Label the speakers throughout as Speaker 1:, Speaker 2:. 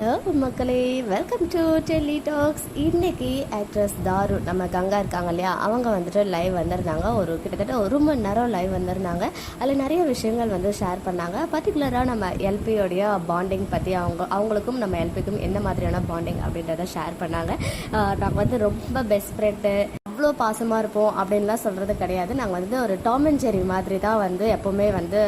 Speaker 1: Hello மக்களே, welcome to Delhi tax. இன்னைக்கு actress தாரு நம்ம கங்கா இருக்காங்க இல்லையா, அவங்க வந்துட்டு லைவ் வந்திருந்தாங்க. கிட்டத்தட்ட 1 மணி நேரம் லைவ் வந்திருந்தாங்க. அதில் நிறைய விஷயங்கள் வந்து ஷேர் பண்ணாங்க. பர்டிகுலராக நம்ம எல்பியோடைய பாண்டிங் பற்றி அவங்களுக்கும் நம்ம எல்பிக்கும் என்ன மாதிரியான பாண்டிங் அப்படின்றத ஷேர் பண்ணாங்க. நாங்கள் வந்து ரொம்ப பெஸ்ட் ஃப்ரெண்டு, அவ்வளோ பாசமாக இருப்போம் அப்படின்லாம் சொல்கிறது கிடையாது. நாங்கள் வந்து ஒரு டாம் அண்ட் ஜெர்ரி மாதிரி தான் வந்து எப்போவுமே வந்து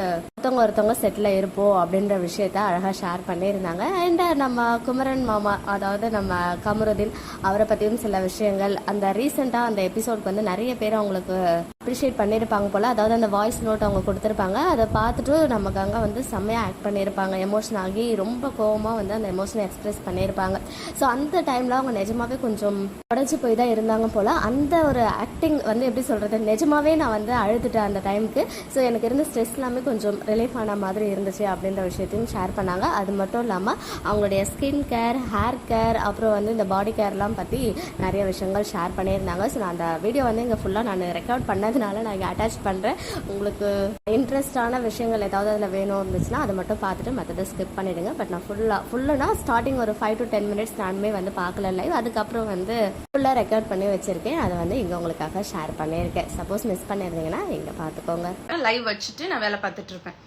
Speaker 1: ஒருத்தவங்க செட்டில் இருப்போம் அப்படின்ற விஷயத்த அழகாக ஷேர் பண்ணியிருந்தாங்க. அண்ட் நம்ம குமரன் மாமா, அதாவது நம்ம கமருதீன், அவரை பற்றியும் சில விஷயங்கள் அந்த ரீசெண்டாக அந்த எபிசோடுக்கு வந்து நிறைய பேர் அவங்களுக்கு அப்ரிஷியேட் பண்ணியிருப்பாங்க போல். அதாவது அந்த வாய்ஸ் நோட் அவங்க கொடுத்துருப்பாங்க. அதை பார்த்துட்டு நம்ம கங்கா வந்து செம்மையாக ஆக்ட் பண்ணியிருப்பாங்க. எமோஷன் ஆகி ரொம்ப கோவமாக வந்து அந்த எமோஷனை எக்ஸ்பிரஸ் பண்ணியிருப்பாங்க. ஸோ அந்த டைமில் அவங்க நிஜமாவே கொஞ்சம் உடஞ்சி போய் தான் இருந்தாங்க போல். அந்த ஒரு ஆக்டிங் வந்து எப்படி சொல்கிறது, நிஜமாவே நான் வந்து அழுதுட்டேன் அந்த டைமுக்கு. ஸோ எனக்கு இருந்த ஸ்ட்ரெஸ் எல்லாமே கொஞ்சம் ரிலீஃப் ஆன மாதிரி இருந்துச்சு அப்படின்ற விஷயத்தையும் ஷேர் பண்ணாங்க. அது மட்டும் இல்லாமல் அவங்களுடைய ஸ்கின் கேர், ஹேர் கேர், அப்புறம் வந்து இந்த பாடி கேர்லாம் பற்றி நிறைய விஷயங்கள் ஷேர் பண்ணியிருந்தாங்க. ஸோ நான் அந்த வீடியோ வந்து இங்கே ஃபுல்லாக நான் ரெக்கார்ட் பண்ணதுனால நான் இங்கே அட்டாச் பண்ணுறேன். உங்களுக்கு இன்ட்ரெஸ்டான விஷயங்கள் ஏதாவது அதில் வேணும் இருந்துச்சுன்னா அதை மட்டும் பார்த்துட்டு மற்றதை ஸ்கிப் பண்ணிவிடுங்க. பட் நான் ஃபுல்லாக ஸ்டார்டிங் ஒரு 5 to 10 minutes நானுமே வந்து பார்க்கல லைவ். அதுக்கப்புறம் வந்து ஃபுல்லாக ரெக்கார்ட் பண்ணி வச்சுருக்கேன். அதை வந்து இங்கே உங்களுக்காக ஷேர் பண்ணியிருக்கேன். சப்போஸ் மிஸ் பண்ணியிருந்தீங்கன்னா இங்கே பார்த்துக்கோங்க.
Speaker 2: லைவ் வச்சுட்டு நான் வேலை பார்த்துட்டு இருப்பேன்.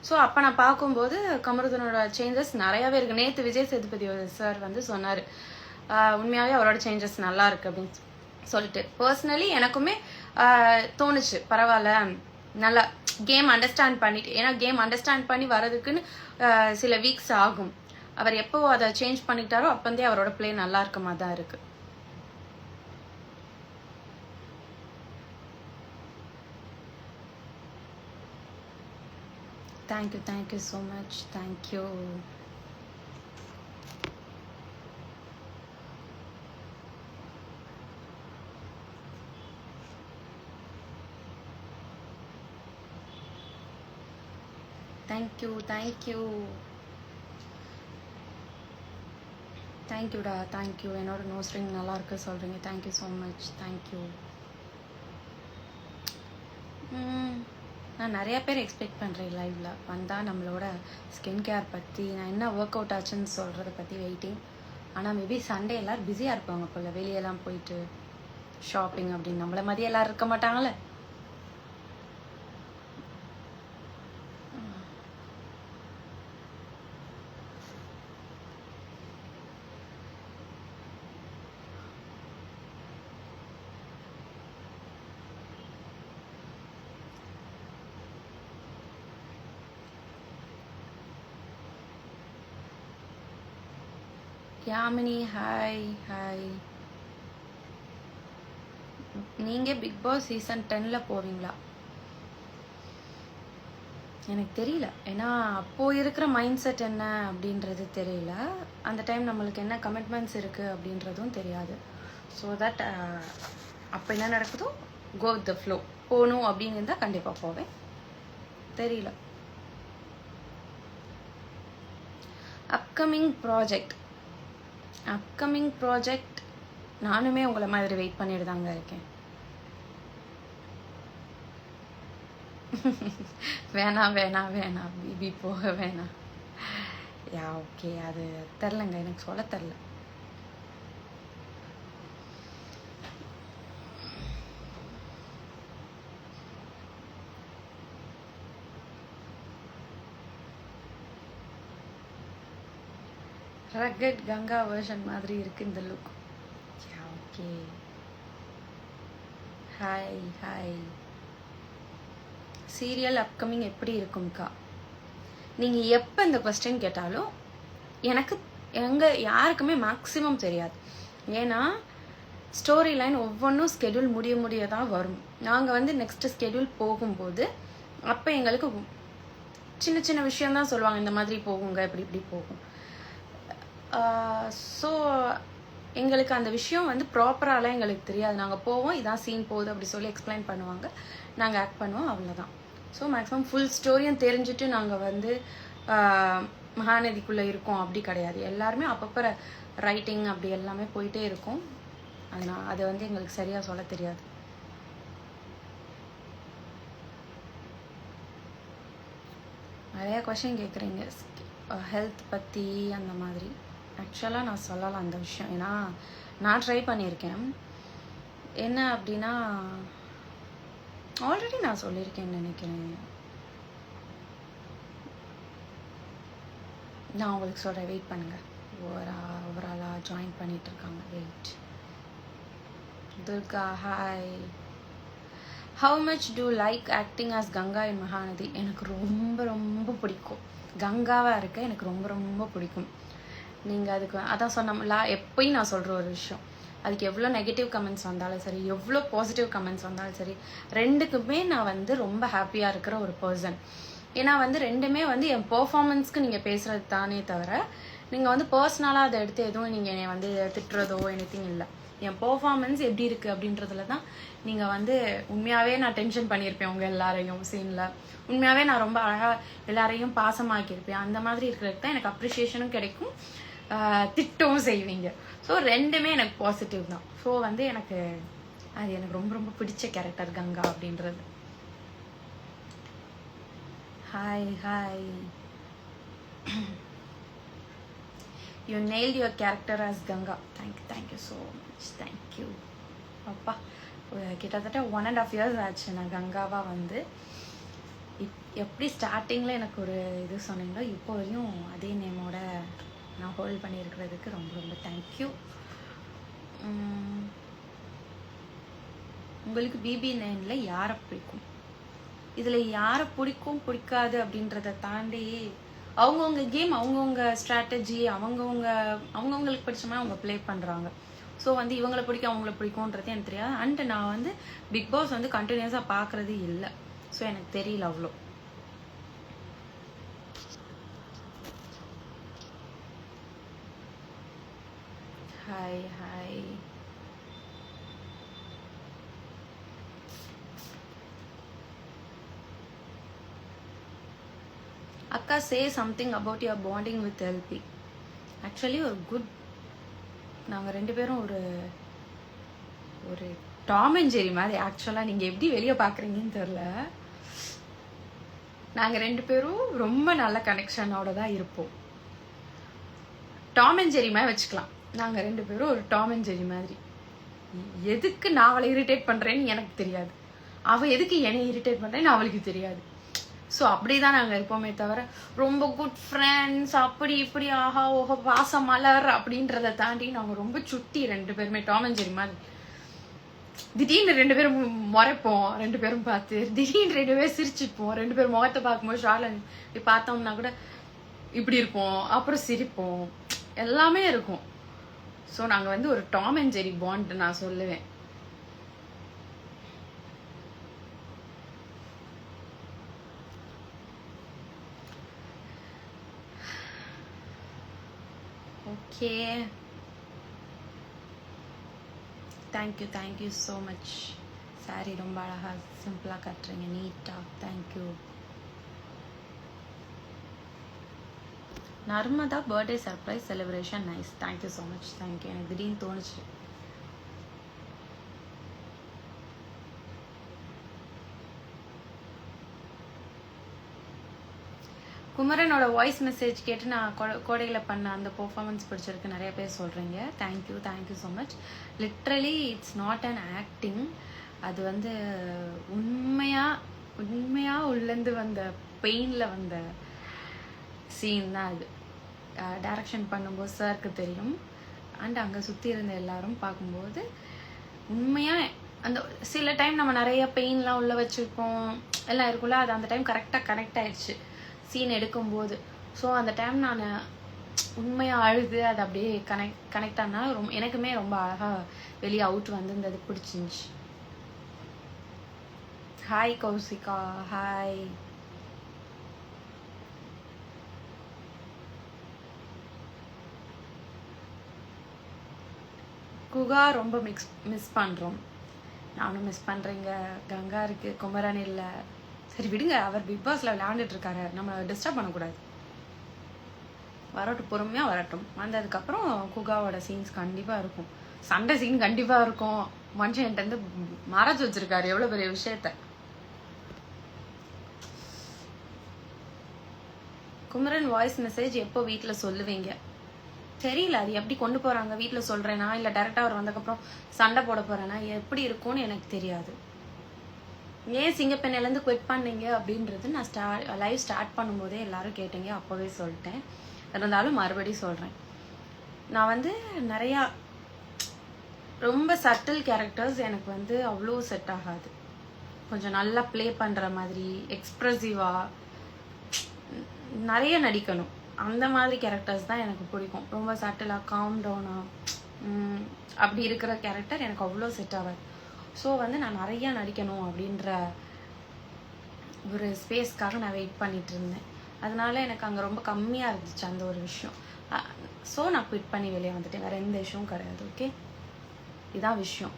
Speaker 2: ஸோ அப்போ நான் பார்க்கும்போது கமருதனோட சேஞ்சஸ் நிறையாவே இருக்குது. நேற்று விஜய் சேதுபதி சார் வந்து சொன்னார், உண்மையாகவே அவரோட சேஞ்சஸ் நல்லா இருக்கு அப்படின்னு சொல்லிட்டு. பர்சனலி எனக்குமே தோணுச்சு, பரவாயில்ல, நல்லா கேம் அண்டர்ஸ்டாண்ட் பண்ணிட்டு. ஏன்னா கேம் அண்டர்ஸ்டாண்ட் பண்ணி வரதுக்குன்னு சில வீக்ஸ் ஆகும். அவர் எப்போ அதை சேஞ்ச் பண்ணிக்கிட்டாரோ அப்போந்தே அவரோட பிளே நல்லா இருக்க மாதிரி தான் இருக்குது. Thank you so much. Thank you. Thank you டா, thank you. என்னோட நோஸ் ரிங் நல்லா இருக்கு சொல்றீங்க. Thank you so much. Thank you. நான் நிறைய பேர் எக்ஸ்பெக்ட் பண்ணுறேன் லைவ்ல வந்தால் நம்மளோட ஸ்கின் கேர் பற்றி, நான் என்ன ஒர்க் அவுட் ஆச்சுன்னு சொல்கிறத பற்றி வெயிட்டிங். ஆனால் மேபி சண்டே எல்லோரும் பிஸியாக இருப்பாங்க போல், வெளியெல்லாம் போயிட்டு ஷாப்பிங் அப்படின்னு. நம்மள மாதிரி எல்லோரும் இருக்க மாட்டாங்களே. Yamini hi hi. நீங்கள் பிக் பாஸ் சீசன் 10ல் போவீங்களா? எனக்கு தெரியல. ஏன்னா அப்போது இருக்கிற மைண்ட் செட் என்ன அப்படின்றது தெரியல. அந்த டைம் நம்மளுக்கு என்ன கமிட்மெண்ட்ஸ் இருக்குது அப்படின்றதும் தெரியாது. ஸோ தட் அப்போ என்ன நடக்குதோ கோ வித் த ஃப்ளோ. போகணும் அப்படின்னு இருந்தால் கண்டிப்பாக போவேன். தெரியல. அப்கமிங் ப்ராஜெக்ட் நானுமே உங்களை மாதிரி வெயிட் பண்ணிட்டு தாங்க இருக்கேன். வேணாம் பிபி போக வேணாம். யா ஓகே, அது தெரிலங்க, எனக்கு சொல்ல தெரில. ரகட் கங்கா வெர்ஷன் மாதிரி இருக்கு இந்த look. Okay, hi. Serial upcoming எப்படி இருக்கும்க்கா? நீங்கள் எப்போ இந்த கொஸ்டின் கேட்டாலும் எனக்கு யாருக்குமே மேக்ஸிமம் தெரியாது. ஏன்னா ஸ்டோரி லைன் ஒவ்வொன்றும் ஸ்கெடியூல் முடிய தான் வரும். நாங்கள் வந்து நெக்ஸ்ட் ஸ்கெடியூல் போகும்போது அப்போ எங்களுக்கு சின்ன சின்ன விஷயம்தான் சொல்லுவாங்க, இந்த மாதிரி போகுங்க, இப்படி போகும். ஸோ எங்களுக்கு அந்த விஷயம் வந்து ப்ராப்பராலாம் எங்களுக்கு தெரியாது. நாங்கள் போவோம், இதான் சீன் போகுது அப்படி சொல்லி எக்ஸ்பிளைன் பண்ணுவாங்க, நாங்கள் ஆக்ட் பண்ணுவோம், அவ்வளோதான். ஸோ மேக்ஸிமம் ஃபுல் ஸ்டோரியும் தெரிஞ்சுட்டு நாங்கள் வந்து மகாநதிக்குள்ளே இருக்கோம் அப்படி கிடையாது. எல்லாருமே அப்பப்போ ரைட்டிங் அப்படி எல்லாமே போயிட்டே இருக்கும். அதனால் அது வந்து எங்களுக்கு சரியாக சொல்ல தெரியாது. நிறையா கொஷின் கேட்குறீங்க ஹெல்த் பற்றி அந்த மாதிரி. ஆக்சுவலாக நான் சொல்லலாம் அந்த விஷயம். ஏன்னா நான் ட்ரை பண்ணியிருக்கேன். என்ன அப்படின்னா, ஆல்ரெடி நான் சொல்லியிருக்கேன்னு நினைக்கிறேன். நான் உங்களுக்கு சொல்கிறேன், வெயிட் பண்ணுங்கள். ஓவராலாக ஜாயின் பண்ணிட்டு இருக்காங்க. Wait. Durga, hi. How much do like acting as Ganga in Mahanadi? எனக்கு ரொம்ப ரொம்ப பிடிக்கும். கங்காவாக இருக்க எனக்கு ரொம்ப ரொம்ப பிடிக்கும். நீங்கள் அதுக்கு அதான் சொன்னோம்ல, எப்பயும் நான் சொல்கிற ஒரு விஷயம், அதுக்கு எவ்வளோ நெகட்டிவ் கமெண்ட்ஸ் வந்தாலும் சரி, எவ்வளோ பாசிட்டிவ் கமெண்ட்ஸ் வந்தாலும் சரி, ரெண்டுக்குமே நான் வந்து ரொம்ப ஹாப்பியாக இருக்கிற ஒரு பர்சன். ஏன்னா வந்து ரெண்டுமே வந்து என் பெர்ஃபார்மன்ஸ்க்கு நீங்கள் பேசுகிறது தானே தவிர, நீங்கள் வந்து பர்சனலாக அதை எடுத்து எதுவும் நீங்கள் என்னை வந்து திட்டுறதோ எனிதிங் இல்லை. என் பெர்ஃபார்மன்ஸ் எப்படி இருக்குது அப்படின்றதுல தான் நீங்கள் வந்து உண்மையாகவே நான் டென்ஷன் பண்ணியிருப்பேன் உங்கள் எல்லாரையும் சீனில். உண்மையாகவே நான் ரொம்ப அழகாக எல்லாரையும் பாசமாக்கியிருப்பேன். அந்த மாதிரி இருக்கிறதுக்கு தான் எனக்கு அப்ரிஷியேஷனும் கிடைக்கும், திட்டவும் செய்வீங்க. ஸோ ரெண்டுமே எனக்கு பாசிட்டிவ் தான். ஸோ வந்து எனக்கு அது எனக்கு ரொம்ப ரொம்ப பிடிச்ச கேரக்டர் கங்கா அப்படின்றது. Hi hi. You nailed your character as Ganga. Thank you so much. Thank you. அப்பா கிட்டத்தட்ட 1.5 years ஆச்சு நான் கங்காவா வந்து. எப்படி ஸ்டார்டிங்கில் எனக்கு ஒரு இது சொன்னீங்களோ, இப்போ வரையும் அதே நேமோட நான் ஹோல்ட் பண்ணியிருக்கிறதுக்கு ரொம்ப ரொம்ப தேங்க்யூ. உங்களுக்கு BB9 யாரை பிடிக்கும்? இதில் யாரை பிடிக்கும் பிடிக்காது அப்படின்றத தாண்டி அவங்கவுங்க கேம், அவங்கவுங்க ஸ்ட்ராட்டஜி, அவங்கவுங்களுக்கு பிடிச்ச மாதிரி அவங்க ப்ளே பண்ணுறாங்க. ஸோ வந்து இவங்களை பிடிக்கும் அவங்கள பிடிக்கும்ன்றது எனக்கு தெரியாது. அண்ட் நான் வந்து பிக் பாஸ் வந்து கண்டினியூஸாக பார்க்குறது இல்லை. ஸோ எனக்கு தெரியல அவ்வளோ. Hi hi. அக்கா, say something about your bonding with LP. Actually ஒரு குட், நாங்கள் ரெண்டு பேரும் ஒரு ஒரு டாம் அண்ட் ஜெரி மாதிரி. ஆக்சுவலாக நீங்கள் எப்படி வெளியே பார்க்குறீங்கன்னு தெரில, நாங்கள் ரெண்டு பேரும் ரொம்ப நல்ல கனெக்ஷனோட தான் இருப்போம். டாம் அண்ட் ஜெரி மாதிரி வச்சுக்கலாம். நாங்கள் ரெண்டு பேரும் ஒரு டாம் அண்ட் ஜெரி மாதிரி. எதுக்கு நான் அவளை இரிட்டேட் பண்ணுறேன்னு எனக்கு தெரியாது, அவள் எதுக்கு என்னை இரிட்டேட் பண்ணுறேன்னு அவளுக்கு தெரியாது. ஸோ அப்படி தான் நாங்கள் இருப்போமே தவிர ரொம்ப குட் ஃப்ரெண்ட்ஸ் அப்படி இப்படி ஆஹா ஓஹோ வாச மலர் அப்படின்றத தாண்டி நாங்கள் ரொம்ப சுட்டி ரெண்டு பேருமே டாம் அண்ட் ஜெரி மாதிரி. திடீர்னு ரெண்டு பேரும் முறைப்போம், ரெண்டு பேரும் பார்த்து திடீர்னு ரெண்டு பேரும் சிரிச்சுப்போம். ரெண்டு பேரும் முகத்தை பார்க்கும்போது ஷார்ட்ல பார்த்தோம்னா கூட இப்படி இருப்போம், அப்புறம் சிரிப்போம், எல்லாமே இருக்கும். ஸோ நாங்கள் வந்து ஒரு டாம் அண்ட் ஜெரி பாண்ட் நான் சொல்லுவேன். Okay, thank you so much. Sorry ரொம்ப அழகாக சிம்பிளாக கட்டுறீங்க, நீட்டாக. Thank you. Narmada birthday surprise celebration nice. Thank you so much. Thank you. எனக்கு திடீர்னு தோணுச்சு. குமரனோட வாய்ஸ் மெசேஜ் கேட்டு நான் கோடையில் பண்ண அந்த பெர்ஃபார்மன்ஸ் பிடிச்சிருக்கு நிறைய பேர் சொல்கிறீங்க. Thank you so much. Literally it's not an acting. அது வந்து உண்மையாக உள்ளேருந்து வந்த பெயினில் வந்த சீன் தான் அது. டைரக்ஷன் பண்ணும்போது சாருக்கு தெரியும், அண்ட் அங்கே சுற்றி இருந்த எல்லாரும் பார்க்கும்போது உண்மையாக அந்த சில டைம் நம்ம நிறைய பெயின்லாம் உள்ளே வச்சுருப்போம் எல்லாம் இருக்குல்ல, அது அந்த டைம் கரெக்டாக கனெக்ட் ஆயிடுச்சு சீன் எடுக்கும்போது. ஸோ அந்த டைம் நான் உண்மையாக அழுது அது அப்படியே கனெக்ட் ஆனால் ரொம்ப எனக்குமே ரொம்ப அழகாக வெளியே அவுட் வந்திருந்தது, பிடிச்சிருந்துச்சு. Hi Kausika, hi. குகா ரொம்ப மிஸ் பண்ணுறோம். நானும் மிஸ் பண்ணுறேங்க. கங்கா இருக்குது, குமரன் இல்லை. சரி விடுங்க, அவர் பிக் பாஸ்ல விளையாண்டுட்டு இருக்காரு, நம்ம டிஸ்டர்ப் பண்ணக்கூடாது. வரட்டும், பொறுமையாக வரட்டும். வந்ததுக்கப்புறம் குகாவோட சீன்ஸ் கண்டிப்பாக இருக்கும், சண்டை சீன் கண்டிப்பாக இருக்கும். மனுஷன் என்கிட்ட மறைச்சு வச்சிருக்காரு எவ்வளோ பெரிய விஷயத்த. குமரன் வாய்ஸ் மெசேஜ் எப்போ வீட்டில் சொல்லுவீங்க? தெரியல அது எப்படி கொண்டு போறாங்க. வீட்டுல சொல்றேனா இல்ல டைரக்டா அவர் வந்ததுக்கப்புறம் சண்டை போட போறேனா எப்படி இருக்கும்னு எனக்கு தெரியாது. ஏன் சிங்கப்பெண்ணிலேருந்து குவிட் பண்ணீங்க அப்படின்றது நான் லைவ் ஸ்டார்ட் பண்ணும்போதே எல்லாரும் கேட்டீங்க, அப்போவே சொல்லிட்டேன். இருந்தாலும் மறுபடியும் சொல்கிறேன், நான் வந்து நிறையா ரொம்ப சட்டில் கேரக்டர்ஸ் எனக்கு வந்து அவ்வளோ செட் ஆகாது. கொஞ்சம் நல்லா ப்ளே பண்ணுற மாதிரி எக்ஸ்ப்ரெசிவாக நிறைய நடிக்கணும். அந்த மாதிரி கேரக்டர்ஸ் தான் எனக்கு பிடிக்கும். ரொம்ப சட்டிலாக காம் டவுனாக அப்படி இருக்கிற கேரக்டர் எனக்கு அவ்வளோ செட் ஆகாது. ஸோ வந்து நான் நிறையா நடிக்கணும் அப்படின்ற ஒரு ஸ்பேஸ்க்காக நான் வெயிட் பண்ணிட்டு இருந்தேன். அதனால எனக்கு அங்கே ரொம்ப கம்மியாக இருந்துச்சு அந்த ஒரு விஷயம். ஸோ நான் குவிட் பண்ணி வெளியே வந்துட்டேன். வேறு எந்த விஷயமும் கிடையாது. ஓகே, இதான் விஷயம்.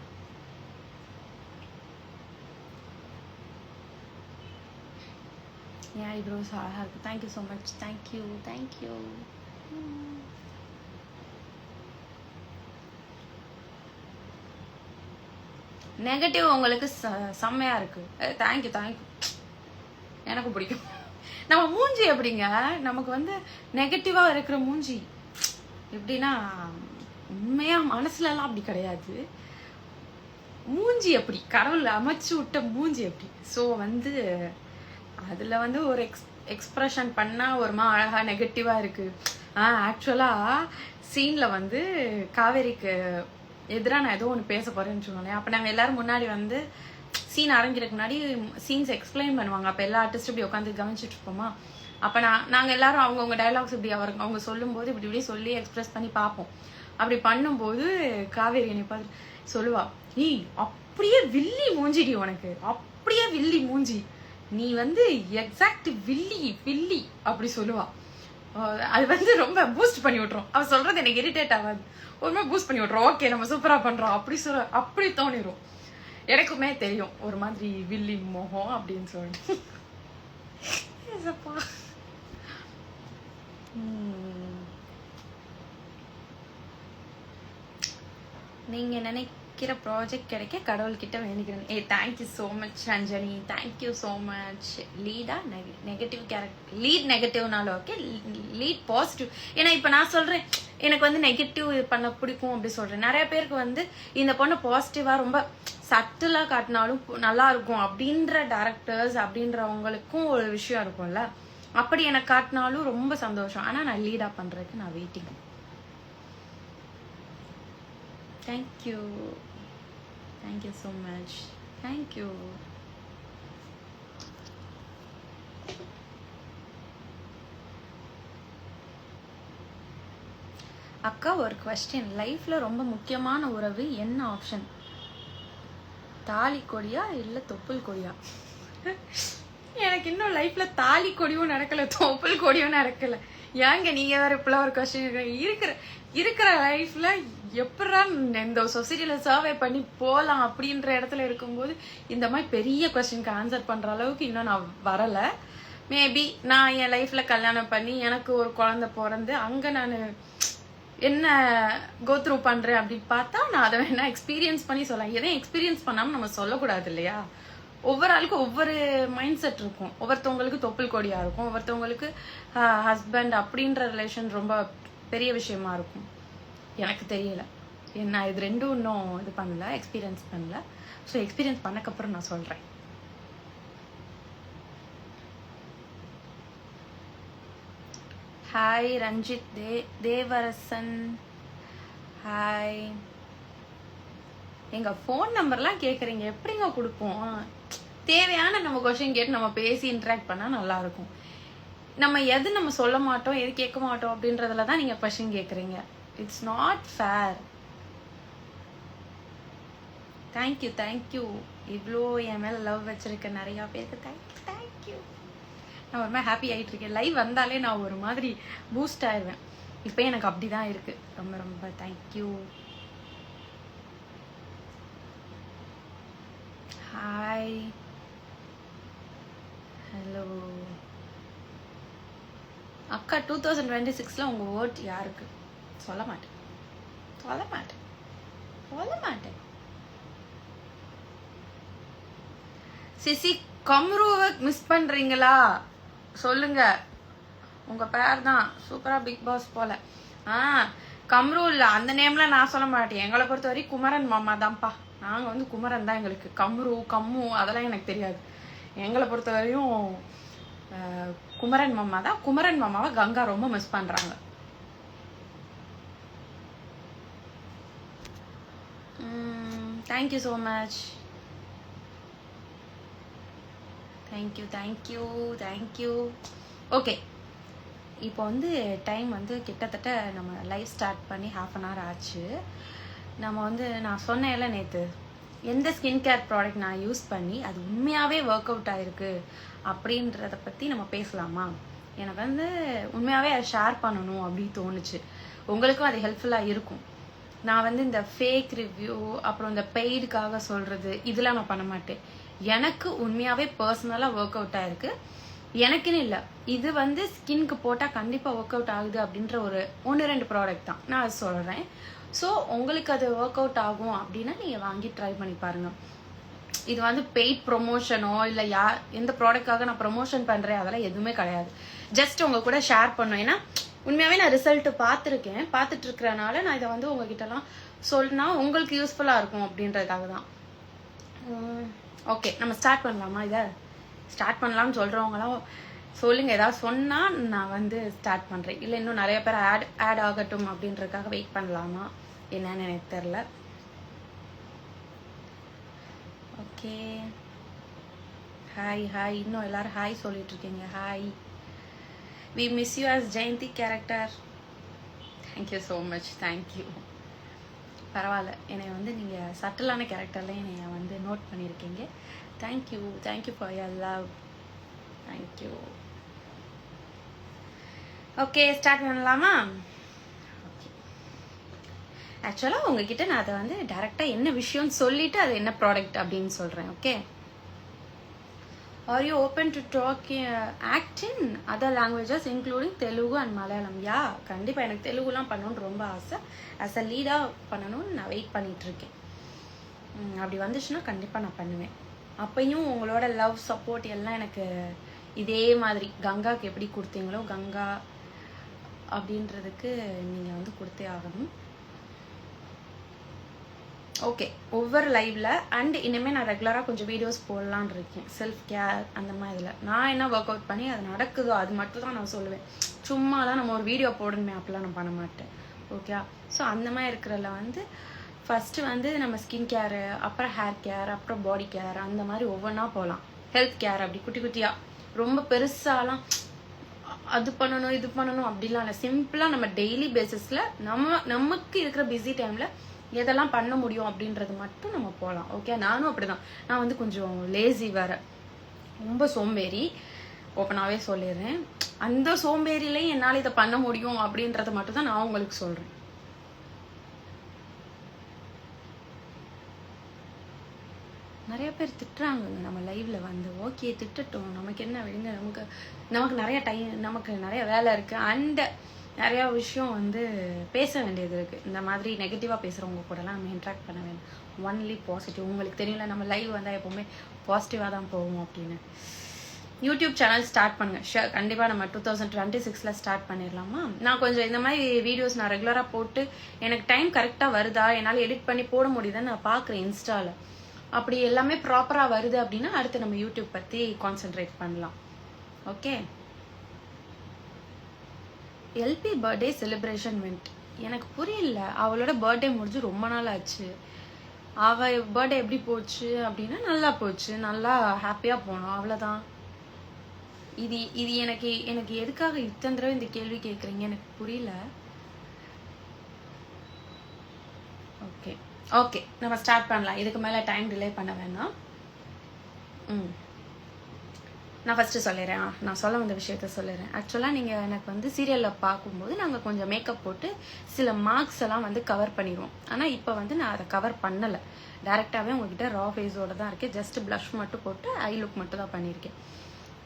Speaker 2: என் ஐப்ரோஸ் அழகாக இருக்குது. Thank you so much. Thank you thank you. Negative உங்களுக்கு செம்மையா இருக்கு. Thank you thank you. எனக்கு பிடிக்கும். நம்ம மூஞ்சி எப்படிங்க, நமக்கு வந்து நெகட்டிவா இருக்கிற மூஞ்சி எப்படின்னா உண்மையா மனசுலலாம் அப்படி கிடையாது. மூஞ்சி எப்படி கடவுள் அமைச்சு விட்ட மூஞ்சி எப்படி. ஸோ வந்து அதுல வந்து ஒரு எக்ஸ்பிரஷன் பண்ணா ஒருமா அழகா நெகட்டிவா இருக்கு. ஆக்சுவலா சீன்ல வந்து காவேரிக்கு எதிராக நான் ஏதோ ஒன்று பேச போறேன்னு சொன்னேன். அப்போ நாங்கள் எல்லாரும் முன்னாடி வந்து சீன் அரங்கிறதுக்கு முன்னாடி சீன்ஸ் எக்ஸ்பிளைன் பண்ணுவாங்க. அப்போ எல்லா ஆர்டிஸ்டும் இப்படி உட்காந்து கவனிச்சுட்டு இருப்போமா. அப்போ நாங்கள் எல்லாரும் அவங்கவுங்க டைலாக்ஸ் இப்படி அவங்க சொல்லும்போது இப்படி இப்படி சொல்லி எக்ஸ்பிரஸ் பண்ணி பார்ப்போம். அப்படி பண்ணும்போது காவேரி என்னை பார்த்து சொல்லுவா, ஏய் அப்படியே வில்லி மூஞ்சிடி உனக்கு, அப்படியே வில்லி மூஞ்சி, நீ வந்து எக்ஸாக்ட் வில்லி அப்படி சொல்லுவா. அது வந்து ரொம்ப பூஸ்ட் பண்ணி விட்டுரும். அவ சொல்றது எனக்கு இரிட்டேட் ஆகாது, ஒரு மாதிரி பூஸ்ட் பண்ணி விட்டுரும். ஓகே நம்ம சூப்பரா பண்றோம் அப்படி தோணிரும். எனக்குமே தெரியும் ஒரு மாதிரி வில்லி மோகம் அப்படின்னு சொல்லிட்டு. நீங்க நினைக்கிற ப்ராஜெக்ட் கிடைக்க கடவுள்கிட்ட வேண்டிக்கிறேன். Thank you so much Ranjani, thank you so much. லீடா நெகட்டிவ் கேரக்டர், லீட் நெகட்டிவ்னாலும் ஓகே, லீட் பாசிட்டிவ். ஏன்னா இப்போ நான் சொல்றேன் எனக்கு வந்து நெகட்டிவ் பண்ண பிடிக்கும் அப்படி சொல்றேன். நிறைய பேருக்கு வந்து இந்த பொண்ணு பாசிட்டிவா ரொம்ப சட்டிலா காட்டினாலும் நல்லா இருக்கும் அப்படின்ற டேரக்டர்ஸ் அப்படின்றவங்களுக்கும் ஒரு விஷயம் இருக்கும்ல. அப்படி எனக்கு காட்டினாலும் ரொம்ப சந்தோஷம். ஆனா நான் லீடா பண்றதுக்கு நான் waiting. Thank you thank you so much. Thank you. அக்கா ஒரு கொஸ்டின், லைஃப்ல ரொம்ப முக்கியமான உறவு என்ன ஆப்ஷன், தாலி கொடியா இல்ல தொப்புள் கொடியா? எனக்கு இன்னும் லைஃப்ல தாலி கொடியும் நடக்கல, தொப்புள் கொடியும் நடக்கல. ஏங்க நீங்க வேற இப்பெல்லாம் ஒரு கொஸ்டின் இருக்கிற லைஃப்ல எப்படா இந்த சொசைட்டில சர்வே பண்ணி போலாம் அப்படின்ற இடத்துல இருக்கும்போது இந்த மாதிரி பெரிய கொஸ்டினுக்கு ஆன்சர் பண்ற அளவுக்கு இன்னும் நான் வரல. மேபி நான் என் லைஃப்ல கல்யாணம் பண்ணி எனக்கு ஒரு குழந்தை பிறந்து அங்க நான் என்ன கோத்ரூ பண்றேன் அப்படின்னு பார்த்தா நான் அதை வேணா எக்ஸ்பீரியன்ஸ் பண்ணி சொல்லலாம். எதையும் எக்ஸ்பீரியன்ஸ் பண்ணாம நம்ம சொல்லக்கூடாது இல்லையா. ஒவ்வொரு ஆளுக்கும் ஒவ்வொரு மைண்ட் செட் இருக்கும். ஒவ்வொருத்தவங்களுக்கு தொப்புள் கொடியா இருக்கும், ஒவ்வொருத்தவங்களுக்கு ஹஸ்பண்ட் அப்படின்ற ரிலேஷன் ரொம்ப பெரிய விஷயமா இருக்கும். எனக்கு தெரியல, என்ன இது ரெண்டும் இன்னும் இது பண்ணல, எக்ஸ்பீரியன்ஸ் பண்ணல. ஸோ எக்ஸ்பீரியன்ஸ் பண்ணக்கப்புறம் நான் சொல்றேன். Hi Ranjith Devarasan, hi. எங்க ஃபோன் நம்பர்லாம் கேக்குறீங்க, எப்படிங்க கொடுப்போம்? தேவையான நம்ம கொஸ்டின் கேட்டு நம்ம பேசி இன்ட்ராக்ட் பண்ணா நல்லா இருக்கும். நம்ம எது நம்ம சொல்ல மாட்டோம் எது கேட்க மாட்டோம் அப்படின்றதுல தான் நீங்க கொஸ்டின் கேக்குறீங்க. It's not fair. Thank you thank you. இவ்வளோ என் மேல லவ் வச்சிருக்க நிறைய பேருக்கு தேங்க்யூ தேங்க்யூ. நான் ஒரு மாதிரி ஹாப்பி ஆகிட்டு இருக்கேன். லைவ் வந்தாலே நான் ஒரு மாதிரி பூஸ்ட் ஆயிடுவேன். இப்போ எனக்கு அப்படிதான் இருக்கு. ரொம்ப ரொம்ப தேங்க்யூ. ஹாய் ஹலோ அக்கா. 2026ல உங்க ஓட் யாருக்கு? சொல்ல மாட்டேன் சொல்ல மாட்டேன் சொல்ல மாட்டேன். சிசி கம்ருவை மிஸ் பண்றீங்களா? சொல்லுங்க. உங்க பேர் தான் சூப்பரா பிக் பாஸ் போல. கம்ரு அந்த நேம்ல நான் சொல்ல மாட்டேன். எங்களை பொறுத்த வரைக்கும் குமரன் மாமா தான்ப்பா. நாங்க வந்து குமரன் தான். எங்களுக்கு கம்ரு கம்மு அதெல்லாம் எனக்கு தெரியாது. எங்களை பொறுத்த வரையும் குமரன் மாமா தான். குமரன் மாமாவை கங்கா ரொம்ப மிஸ் பண்றாங்க. Thank you so much. Thank you. Okay, இப்போ வந்து டைம் வந்து கிட்டத்தட்ட நம்ம லைவ் ஸ்டார்ட் பண்ணி 1/2 hour ஆச்சு. நம்ம வந்து நான் சொன்னேன்ல நேற்று, எந்த ஸ்கின் கேர் ப்ராடக்ட் நான் யூஸ் பண்ணி அது உண்மையாகவே ஒர்க் அவுட் ஆகிருக்கு அப்படின்றத பற்றி நம்ம பேசலாமா? எனக்கு வந்து உண்மையாகவே அதை ஷேர் பண்ணணும் அப்படின்னு தோணுச்சு. உங்களுக்கும் அது ஹெல்ப்ஃபுல்லாக இருக்கும். நான் வந்து இந்த ஃபேக் ரிவ்யூ அப்புறம் இந்த பெய்டுக்காக சொல்கிறது இதெல்லாம் நான் பண்ண மாட்டேன். எனக்கு உண்மையாகவே பர்சனலாக ஒர்க் அவுட் ஆகிருக்கு. எனக்குன்னு இல்லை, இது வந்து ஸ்கின்க்கு போட்டால் கண்டிப்பாக ஒர்க் அவுட் ஆகுது அப்படின்ற ஒரு 1-2 ப்ராடக்ட் தான் நான் அது சொல்கிறேன். ஸோ உங்களுக்கு அது ஒர்க் அவுட் ஆகும் அப்படின்னா நீங்கள் வாங்கி ட்ரை பண்ணி பாருங்கள். இது வந்து பெய்ட் ப்ரொமோஷனோ இல்லை எந்த ப்ராடக்டாக நான் ப்ரொமோஷன் பண்ணுறேன் அதெல்லாம் எதுவுமே கிடையாது. ஜஸ்ட் உங்கள் கூட ஷேர் பண்ணோம். ஏன்னா உண்மையாகவே நான் ரிசல்ட்டு பார்த்துட்டு இருக்கிறனால நான் இதை வந்து உங்ககிட்டலாம் சொன்னா உங்களுக்கு யூஸ்ஃபுல்லாக இருக்கும் அப்படின்றதுக்காக தான். ஓகே, நம்ம ஸ்டார்ட் பண்ணலாமா? இதை ஸ்டார்ட் பண்ணலாம்னு சொல்கிறவங்களாம் சொல்லுங்கள். ஏதாவது சொன்னால் நான் வந்து ஸ்டார்ட் பண்ணுறேன். இல்லை இன்னும் நிறைய பேர் ஆட் ஆகட்டும் அப்படின்றதுக்காக வெயிட் பண்ணலாமா என்னன்னு எனக்கு தெரில. Okay, hi. இன்னும் எல்லாரும் ஹாய் சொல்லிட்டு இருக்கீங்க. Hi. We miss you as Jayanthi character. Thank you so much. Thank you. பரவாயில்ல, என்னை வந்து நீங்கள் சட்டிலான கேரக்டர்லேயே என்னை வந்து நோட் பண்ணியிருக்கீங்க. Thank you for your love. Thank you. Okay, start பண்ணலாமா? ஆக்சுவலாக உங்ககிட்ட நான் அதை வந்து டைரெக்டாக என்ன விஷயம்னு சொல்லிவிட்டு அது என்ன ப்ராடக்ட் அப்படின்னு சொல்கிறேன். Okay, are you open to talk act in other languages including Telugu and Malayalam? Yeah, கண்டிப்பாக எனக்கு தெலுங்குலாம் பண்ணணுன்னு ரொம்ப ஆசை. ஆஸ் அ லீடாக பண்ணணும்னு நான் வெயிட் பண்ணிகிட்ருக்கேன். அப்படி வந்துச்சுன்னா கண்டிப்பாக நான் பண்ணுவேன். அப்பையும் உங்களோட லவ் சப்போர்ட் எல்லாம் எனக்கு இதே மாதிரி கங்காவுக்கு எப்படி கொடுத்தீங்களோ கங்கா அப்படின்றதுக்கு நீங்கள் வந்து கொடுத்தே ஆகணும். ஓகே, ஒவ்வொரு லைவ்ல அண்ட் இனிமேல் நான் ரெகுலராக கொஞ்சம் வீடியோஸ் போடலான்னு இருக்கேன். செல்ஃப் கேர் அந்த மாதிரி இதில் நான் என்ன ஒர்க் அவுட் பண்ணி அது நடக்குதோ அது மட்டும் தான் நான் சொல்லுவேன். சும்மாலாம் நம்ம ஒரு வீடியோ போடணுமே அப்படிலாம் நான் பண்ண மாட்டேன். ஓகே, ஸோ அந்த மாதிரி இருக்கிறதுல வந்து ஃபஸ்ட்டு வந்து நம்ம ஸ்கின் கேரு, அப்புறம் ஹேர் கேர், அப்புறம் பாடி கேர், அந்த மாதிரி ஒவ்வொன்றா போகலாம். ஹெல்த் கேர் அப்படி குட்டி குட்டியாக, ரொம்ப பெருசாலாம் அது பண்ணணும் இது பண்ணணும் அப்படிலாம் இல்லை. சிம்பிளாக நம்ம டெய்லி பேசிஸில் நமக்கு இருக்கிற பிஸி டைமில் எதெல்லாம் பண்ண முடியும் அப்படின்றது மட்டும் நம்ம போகலாம். ஓகே, நானும் அப்படிதான். நான் வந்து கொஞ்சம் லேசி வேற, ரொம்ப சோம்பேறி, ஓப்பனாகவே சொல்லிடுறேன். அந்த சோம்பேறிலையும் என்னால் இதை பண்ண முடியும் அப்படின்றத மட்டும் தான் நான் உங்களுக்கு சொல்கிறேன். நிறைய பேர் திட்டுறாங்க நம்ம லைவ்ல வந்து. ஓகே, திட்டட்டும், நமக்கு என்ன விடுங்க. நமக்கு நிறைய டைம், நமக்கு நிறைய வேலை இருக்கு அண்ட் நிறையா விஷயம் வந்து பேச வேண்டியது இருக்குது. இந்த மாதிரி நெகட்டிவாக பேசுகிறவங்க கூடலாம் நம்ம இன்ட்ராக்ட் பண்ண வேணும். Only positive. உங்களுக்கு தெரியல, நம்ம லைவ் வந்தால் எப்போவுமே பாசிட்டிவாக தான் போவோம் அப்படின்னு. யூடியூப் சேனல் ஸ்டார்ட் பண்ணுங்கள். ஷேர் கண்டிப்பாக நம்ம 2026 ஸ்டார்ட் பண்ணிடலாமா? நான் கொஞ்சம் இந்த மாதிரி வீடியோஸ் நான் ரெகுலராக போட்டு எனக்கு டைம் கரெக்டாக வருதா, என்னால் எடிட் பண்ணி போட முடியுதான்னு நான் பார்க்குறேன் இன்ஸ்டாவில். அப்படி எல்லாமே ப்ராப்பராக வருது அப்படின்னா அடுத்து நம்ம யூடியூப் பற்றி கான்சென்ட்ரேட் பண்ணலாம். ஓகே, எல்பி பர்த்டே செலிப்ரேஷன் வெண்ட். எனக்கு புரியல, அவளோட பர்த்டே முடிஞ்சு ரொம்ப நாள் ஆச்சு. அவள் பர்த்டே எப்படி போச்சு அப்படின்னா நல்லா போச்சு, நல்லா ஹாப்பியாக போனோம், அவ்வளோதான். இது எனக்கு எதுக்காக இத்தனை தடவை இந்த கேள்வி கேட்குறீங்க எனக்கு புரியல. ஓகே, நம்ம ஸ்டார்ட் பண்ணலாம். இதுக்கு மேலே டைம் டிலே பண்ண வேணாம். நான் ஃபஸ்ட்டு சொல்லிடுறேன். நான் சொல்ல வந்த விஷயத்த சொல்லிடுறேன். ஆக்சுவலாக நீங்கள் எனக்கு வந்து சீரியலில் பார்க்கும்போது நாங்கள் கொஞ்சம் மேக்கப் போட்டு சில மார்க்ஸ் எல்லாம் வந்து கவர் பண்ணிடுவோம். ஆனால் இப்போ வந்து நான் அதை கவர் பண்ணலை. டேரெக்டாகவே உங்ககிட்ட ரா ஃபேஸோடு தான் இருக்கேன். ஜஸ்ட் ப்ளஷ் மட்டும் போட்டு ஐ லுக் மட்டும் தான் பண்ணியிருக்கேன்.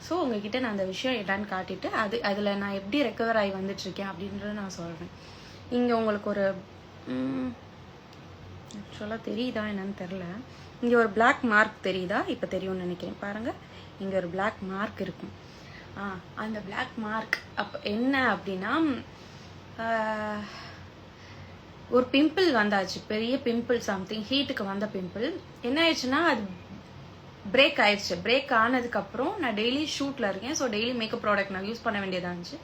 Speaker 2: ஸோ உங்ககிட்ட நான் அந்த விஷயம் என்னன்னு காட்டிட்டு அதில் நான் எப்படி ரெக்கவர் ஆகி வந்துட்டுருக்கேன் அப்படின்றத நான் சொல்கிறேன். இங்கே உங்களுக்கு ஒரு ஆக்சுவலாக தெரியுதா என்னன்னு தெரில. இங்கே ஒரு பிளாக் மார்க் தெரியுதா? இப்போ தெரியும்னு நினைக்கிறேன். பாருங்கள், இங்கே ஒரு பிளாக் மார்க் இருக்கும். அந்த பிளாக் மார்க் அப்போ என்ன அப்படின்னா ஒரு பிம்பிள் வந்தாச்சு, பெரிய பிம்பிள், சம்திங் ஹீட்டுக்கு வந்த பிம்பிள். என்ன ஆயிடுச்சுன்னா அது பிரேக் ஆயிடுச்சு. பிரேக் ஆனதுக்கப்புறம் நான் டெய்லி ஷூட்டில் இருக்கேன். ஸோ டெய்லி மேக்கப் ப்ராடக்ட் நான் யூஸ் பண்ண வேண்டியதாக இருந்துச்சு.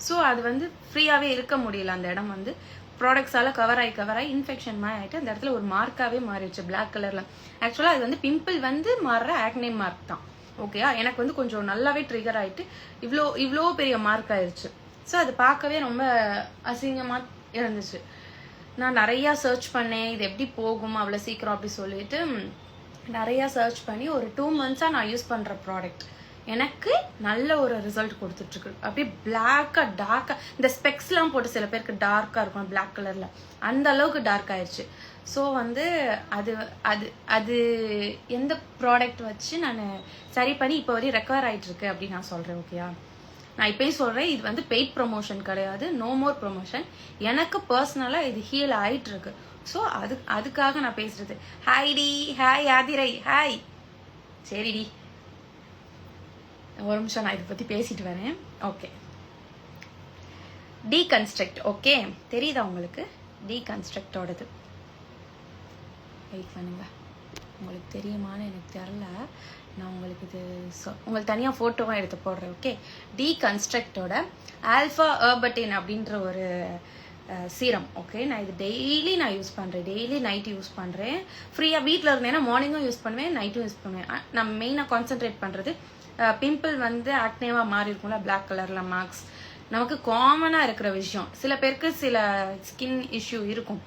Speaker 2: ஸோ அது வந்து ஃப்ரீயாகவே இருக்க முடியல. அந்த இடம் வந்து ப்ராடக்ட்ஸால் கவர் ஆகி இன்ஃபெக்ஷன் மாதிரி ஆகிட்டு அந்த இடத்துல ஒரு மார்க்காகவே மாறிடுச்சு பிளாக் கலரில். ஆக்சுவலாக அது வந்து பிம்பிள் வந்து மாறுற ஆக்னே மார்க் தான். ஓகேயா, எனக்கு வந்து கொஞ்சம் நல்லாவே ட்ரிகர் ஆகிட்டு இவ்வளோ பெரிய மார்க் ஆயிடுச்சு. ஸோ அது பார்க்கவே ரொம்ப அசிங்கமாக இருந்துச்சு. நான் நிறையா சர்ச் பண்ணேன், இது எப்படி போகும் அவ்வளோ சீக்கிரம் அப்படி சொல்லிட்டு நிறையா சர்ச் பண்ணி ஒரு 2 months நான் யூஸ் பண்ணுற ப்ராடக்ட் எனக்கு நல்ல ஒரு ரிசல்ட் கொடுத்துட்ருக்கு. அப்படியே பிளாக்காக டார்க்காக, இந்த ஸ்பெக்ஸ்லாம் போட்டு சில பேருக்கு டார்க்காக இருக்கும் பிளாக் கலரில், அந்த அளவுக்கு டார்க் ஆயிடுச்சு. ஸோ வந்து அது அது அது எந்த ப்ராடக்ட் வச்சு நான் சரி பண்ணி இப்போ வரையும் ரெக்கவர் ஆகிட்டு இருக்கு அப்படின்னு நான் சொல்கிறேன். ஓகேயா, நான் இப்பயும் சொல்கிறேன், இது வந்து பெய்ட் ப்ரொமோஷன் கிடையாது, நோ மோர் ப்ரொமோஷன். எனக்கு பர்சனலாக இது ஹீல் ஆகிட்டு இருக்கு. ஸோ அதுக்காக நான் பேசுறது. ஹாய் டி, ஹாய் ஆதிரை, ஹாய். சரிடி, ஒரு நிமிஷம் நான் இதை பற்றி பேசிட்டு வரேன். Okay, deconstruct. ஓகே, தெரியுதா உங்களுக்கு டீகன்ஸ்ட்ரக்டோடது? வெயிட் பண்ணுங்க, உங்களுக்கு தெரியுமான்னு எனக்கு தெரில. நான் உங்களுக்கு இது உங்களுக்கு தனியாக ஃபோட்டோவாக எடுத்து போடுறேன். ஓகே, டீகன்ஸ்ட்ரக்டோட ஆல்ஃபா ஹெர்பட்டின் அப்படின்ற ஒரு சீரம். ஓகே, நான் இது டெய்லி நான் யூஸ் பண்ணுறேன், டெய்லி நைட் யூஸ் பண்ணுறேன். ஃப்ரீயாக வீட்டில் இருந்தேன்னா மார்னிங்கும் யூஸ் பண்ணுவேன், நைட்டும் யூஸ் பண்ணுவேன். நான் மெயினாக கான்சென்ட்ரேட் பண்ணுறது பிம்பிள் வந்து ஆக்னேவாக மாறி இருக்கும்ல, பிளாக் கலரில் மார்க்ஸ், நமக்கு காமனாக இருக்கிற விஷயம். சில பேருக்கு சில ஸ்கின் இஷ்யூ இருக்கும்,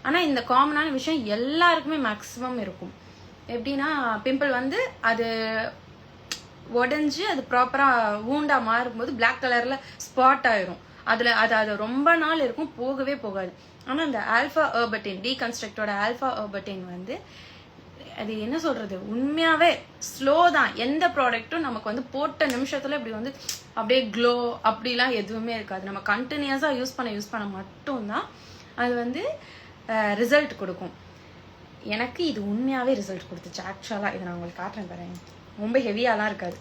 Speaker 2: ஆனால் இந்த காமனான விஷயம் எல்லாருக்குமே மேக்ஸிமம் இருக்கும். எப்படின்னா பிம்பிள் வந்து அது உடஞ்சி அது ப்ராப்பராக வூண்டாக மாறும்போது பிளாக் கலரில் ஸ்பாட் ஆயிரும். அது ரொம்ப நாள் இருக்கும், போகவே போகாது. ஆனால் இந்த ஆல்ஃபா ஹெர்பட்டின், டீகன்ஸ்ட்ரக்டோட ஆல்ஃபா ஹெர்பட்டின் வந்து அது என்ன சொல்றது, உண்மையாவே ஸ்லோ தான். எந்த ப்ராடக்ட்டும் நமக்கு வந்து போட்ட நிமிஷத்துல இப்படி வந்து அப்படியே க்ளோ அப்படிலாம் எதுவுமே இருக்காது. நம்ம கண்டினியூஸா யூஸ் பண்ண மட்டும்தான் அது வந்து ரிசல்ட் கொடுக்கும். எனக்கு இது உண்மையாவே ரிசல்ட் கொடுத்துச்சு. ஆக்சுவலா இதை நான் உங்களுக்கு காட்டுறேன் பாருங்க, ரொம்ப ஹெவியாலாம் இருக்காது,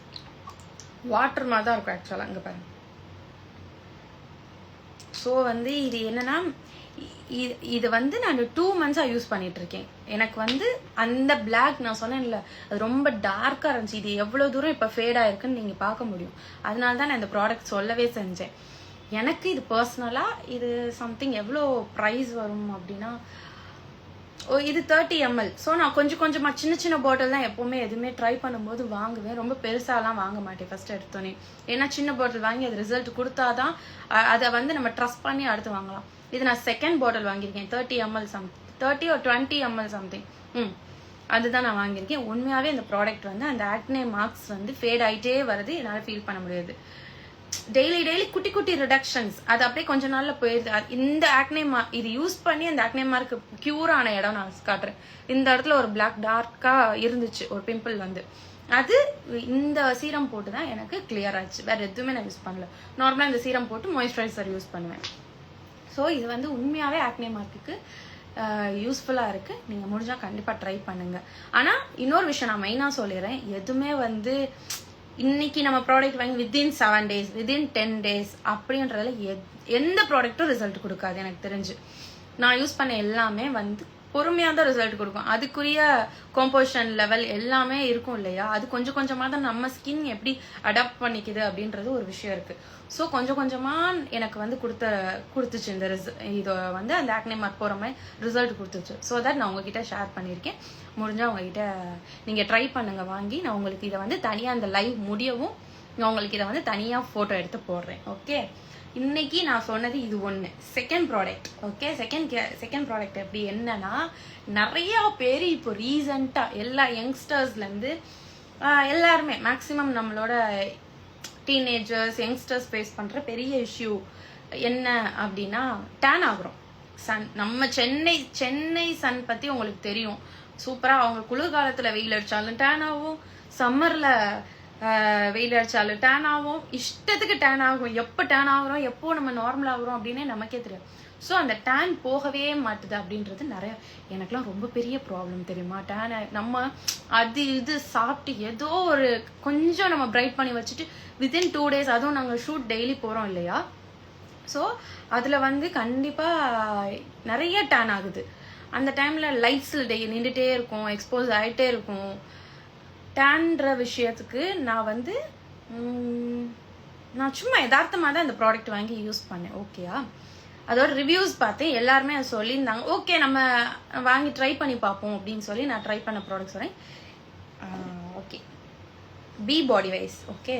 Speaker 2: வாட்டர் மாதிரி தான் இருக்கும் ஆக்சுவலா. இங்க பாருங்க. ஸோ வந்து இது என்னன்னா, இது வந்து நான் 2 months யூஸ் பண்ணிட்டு இருக்கேன். எனக்கு வந்து அந்த பிளாக் நான் சொன்னேன்ல, அது ரொம்ப டார்க்கா இருந்துச்சு. இது எவ்வளவு தூரம் இப்ப ஃபேட் ஆயிருக்குன்னு நீங்க பார்க்க முடியும். அதனால தான் நான் இந்த ப்ராடக்ட் சொல்லவே செஞ்சேன். எனக்கு இது பர்சனலா இது சம்திங் எவ்வளோ ப்ரைஸ் வரும் அப்படின்னா, இது 30 ml. ஸோ நான் கொஞ்சமா சின்ன பாட்டில் தான் எப்பவுமே எதுவுமே ட்ரை பண்ணும்போது வாங்குவேன். ரொம்ப பெருசாலாம் வாங்க மாட்டேன் ஃபர்ஸ்ட் எடுத்தோன்னே. ஏன்னா சின்ன பாட்டில் வாங்கி அது ரிசல்ட் கொடுத்தாதான் அதை வந்து நம்ம ட்ரஸ்ட் பண்ணி அடுத்து வாங்கலாம். இது நான் செகண்ட் பாட்டில் வாங்கியிருக்கேன், 30 ml something, 30 or 20 ml something. அதுதான் நான் வாங்கியிருக்கேன். உண்மையாவே இந்த ப்ராடக்ட் வந்து அந்த ஆக்னே மார்க்ஸ் வந்து ஃபேட் ஆகிட்டே வருது, என்னால் ஃபீல் பண்ண முடியாது. டெய்லி குட்டி குட்டி ரிடக்ஷன்ஸ், அது அப்படியே கொஞ்ச நாள்ல போயிருது. இந்த ஆக்னே இது யூஸ் பண்ணி அந்த ஆக்னே மார்க் கியூர் ஆன இடம் நான் காட்டுறேன். இந்த இடத்துல ஒரு பிளாக் டார்க்கா இருந்துச்சு, ஒரு பிம்பிள் வந்து, அது இந்த சீரம் போட்டு தான் எனக்கு கிளியர் ஆச்சு. வேற எதுவுமே நான் யூஸ் பண்ணல. நார்மலா இந்த சீரம் போட்டு மாய்ஸ்சரைசர் யூஸ் பண்ணுவேன். ஸோ இது வந்து உண்மையாவே ஆக்னே மார்க்குக்கு யூஸ்ஃபுல்லா இருக்கு. நீங்க முடிஞ்சா கண்டிப்பா ட்ரை பண்ணுங்க. ஆனா இன்னொரு விஷயம் நான் மெயினா சொல்லிடுறேன், எதுவுமே வந்து இன்னைக்கு நம்ம ப்ராடக்ட் வாங்கி வித்தின் 7 days, வித்தின் 10 days அப்படின்றதுல எந்த ப்ராடக்ட்டும் ரிசல்ட் கொடுக்காது எனக்கு தெரிஞ்சு. நான் யூஸ் பண்ண எல்லாமே வந்து பொறுமையாக தான் ரிசல்ட் கொடுக்கும். அதுக்குரிய காம்போசிஷன் லெவல் எல்லாமே இருக்கும் இல்லையா, அது கொஞ்சமாக தான் நம்ம ஸ்கின் எப்படி அடாப்ட் பண்ணிக்குது அப்படின்றது ஒரு விஷயம் இருக்கு. ஸோ கொஞ்சமாக எனக்கு வந்து கொடுத்துச்சு இந்த இதை வந்து அந்த ஆக்னே மார்க் போகிற மாதிரி ரிசல்ட் கொடுத்துச்சு. ஸோ தட் நான் உங்ககிட்ட ஷேர் பண்ணியிருக்கேன். முடிஞ்சால் உங்ககிட்ட நீங்கள் ட்ரை பண்ணுங்க வாங்கி. நான் உங்களுக்கு இதை வந்து தனியாக அந்த லைவ் முடியவும் நான் உங்களுக்கு இதை வந்து தனியாக ஃபோட்டோ எடுத்து போடுறேன். ஓகே, இன்னைக்கு நான் சொன்னது இது ஒன்று. Second product. Okay, second product எப்படி என்னன்னா, நிறைய பேர் இப்போ ரீசண்டாக எல்லா யங்ஸ்டர்ஸ்லேருந்து எல்லாருமே மேக்ஸிமம் நம்மளோட டீனேஜர்ஸ் யங்ஸ்டர்ஸ் ஃபேஸ் பண்ணுற பெரிய இஷ்யூ என்ன அப்படின்னா, டேன் ஆகுறோம். சன், நம்ம சென்னை சன் பற்றி உங்களுக்கு தெரியும். சூப்பராக அவங்க குளிர்காலத்தில் வெயில் அடித்தாலும் டேன் ஆகும், சம்மரில் வெயில் அடிச்சாலும் டேன் ஆகும், இஷ்டத்துக்கு டேன் ஆகும். எப்போ டேன் ஆகுறோம், எப்போ நம்ம நார்மல் ஆகுறோம் அப்படின்னே நமக்கே தெரியும். ஸோ அந்த டேன் போகவே மாட்டுது அப்படின்றது நிறைய, எனக்குலாம் ரொம்ப பெரிய ப்ராப்ளம் தெரியுமா. டேன் நம்ம அது இது சாப்பிட்டு ஏதோ ஒரு கொஞ்சம் நம்ம பிரைட் பண்ணி வச்சுட்டு வித்தின் 2 days, அதுவும் நாங்கள் ஷூட் டெய்லி போகிறோம் இல்லையா, ஸோ அதில் வந்து கண்டிப்பாக நிறைய டேன் ஆகுது. அந்த டைமில் லைட்ஸில் நின்றுட்டே இருக்கும், எக்ஸ்போஸ் ஆகிட்டே இருக்கும். டேன்ற விஷயத்துக்கு நான் வந்து நான் சும்மா யதார்த்தமாக தான் இந்த ப்ராடக்ட் வாங்கி யூஸ் பண்ணேன். ஓகேயா, அதோட ரிவ்யூஸ் பார்த்தேன், எல்லாருமே அதை சொல்லியிருந்தாங்க. ஓகே நம்ம வாங்கி ட்ரை பண்ணி பார்ப்போம் அப்படின்னு சொல்லி நான் ட்ரை பண்ண ப்ராடக்ட் சொன்னேன். Okay, Be Body Wise, okay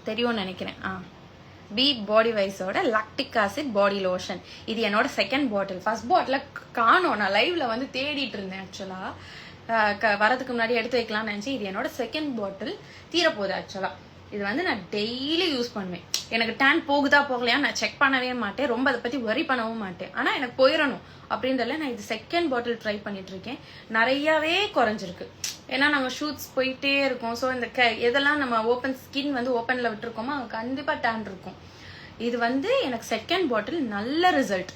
Speaker 2: தெரியும்னு நினைக்கிறேன். பி பாடி வைஸோட லாக்டிக் ஆசிட் பாடி லோஷன். இது என்னோட செகண்ட் பாட்டில். ஃபர்ஸ்ட் பாட்டில் காணோம், நான் லைவ்ல வந்து தேடிட்டு இருந்தேன். ஆக்சுவலாக வரதுக்கு முன்னாடி எடுத்து வைக்கலாம்னு நினச்சேன். இது என்னோட செகண்ட் பாட்டில், தீரப்போகுது. ஆக்சுவலாக இது வந்து நான் டெய்லி யூஸ் பண்ணுவேன். எனக்கு டேன் போகுதா போகலையா நான் செக் பண்ணவே மாட்டேன், ரொம்ப அதை பற்றி வரி பண்ணவும் மாட்டேன். ஆனால் எனக்கு போயிடணும் அப்படின்றதுல நான் இது செகண்ட் பாட்டில் ட்ரை பண்ணிட்டு இருக்கேன். நிறையாவே குறைஞ்சிருக்கு. ஏன்னா நாங்கள் ஷூட்ஸ் போயிட்டே இருக்கோம். ஸோ இந்த எதெல்லாம் நம்ம ஓப்பன் ஸ்கின் வந்து ஓப்பனில் விட்டுருக்கோமோ அங்கே கண்டிப்பாக டேன் இருக்கும். இது வந்து எனக்கு செகண்ட் பாட்டில் நல்ல ரிசல்ட்.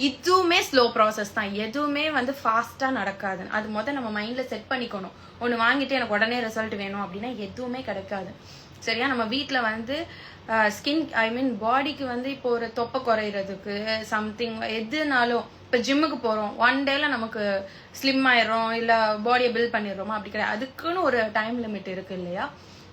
Speaker 2: இதுவுமே ஸ்லோ ப்ராசஸ் தான், எதுவுமே வந்து ஃபாஸ்ட்டாக நடக்காது. அது நம்ம மைண்டில் செட் பண்ணிக்கணும். ஒன்று வாங்கிட்டு எனக்கு உடனே ரிசல்ட் வேணும் அப்படின்னா எதுவுமே கிடைக்காது. சரியா, நம்ம வீட்டில் வந்து ஸ்கின் பாடிக்கு வந்து இப்போ ஒரு தொப்பை குறையிறதுக்கு சம்திங் எதுனாலும், இப்போ ஜிம்முக்கு போகிறோம், ஒன் டேல நமக்கு ஸ்லிம் ஆயிடுறோம் இல்லை பாடியை பில்ட் பண்ணிடுறோமா, அப்படி கிடையாது. அதுக்குன்னு ஒரு டைம் லிமிட் இருக்கு இல்லையா.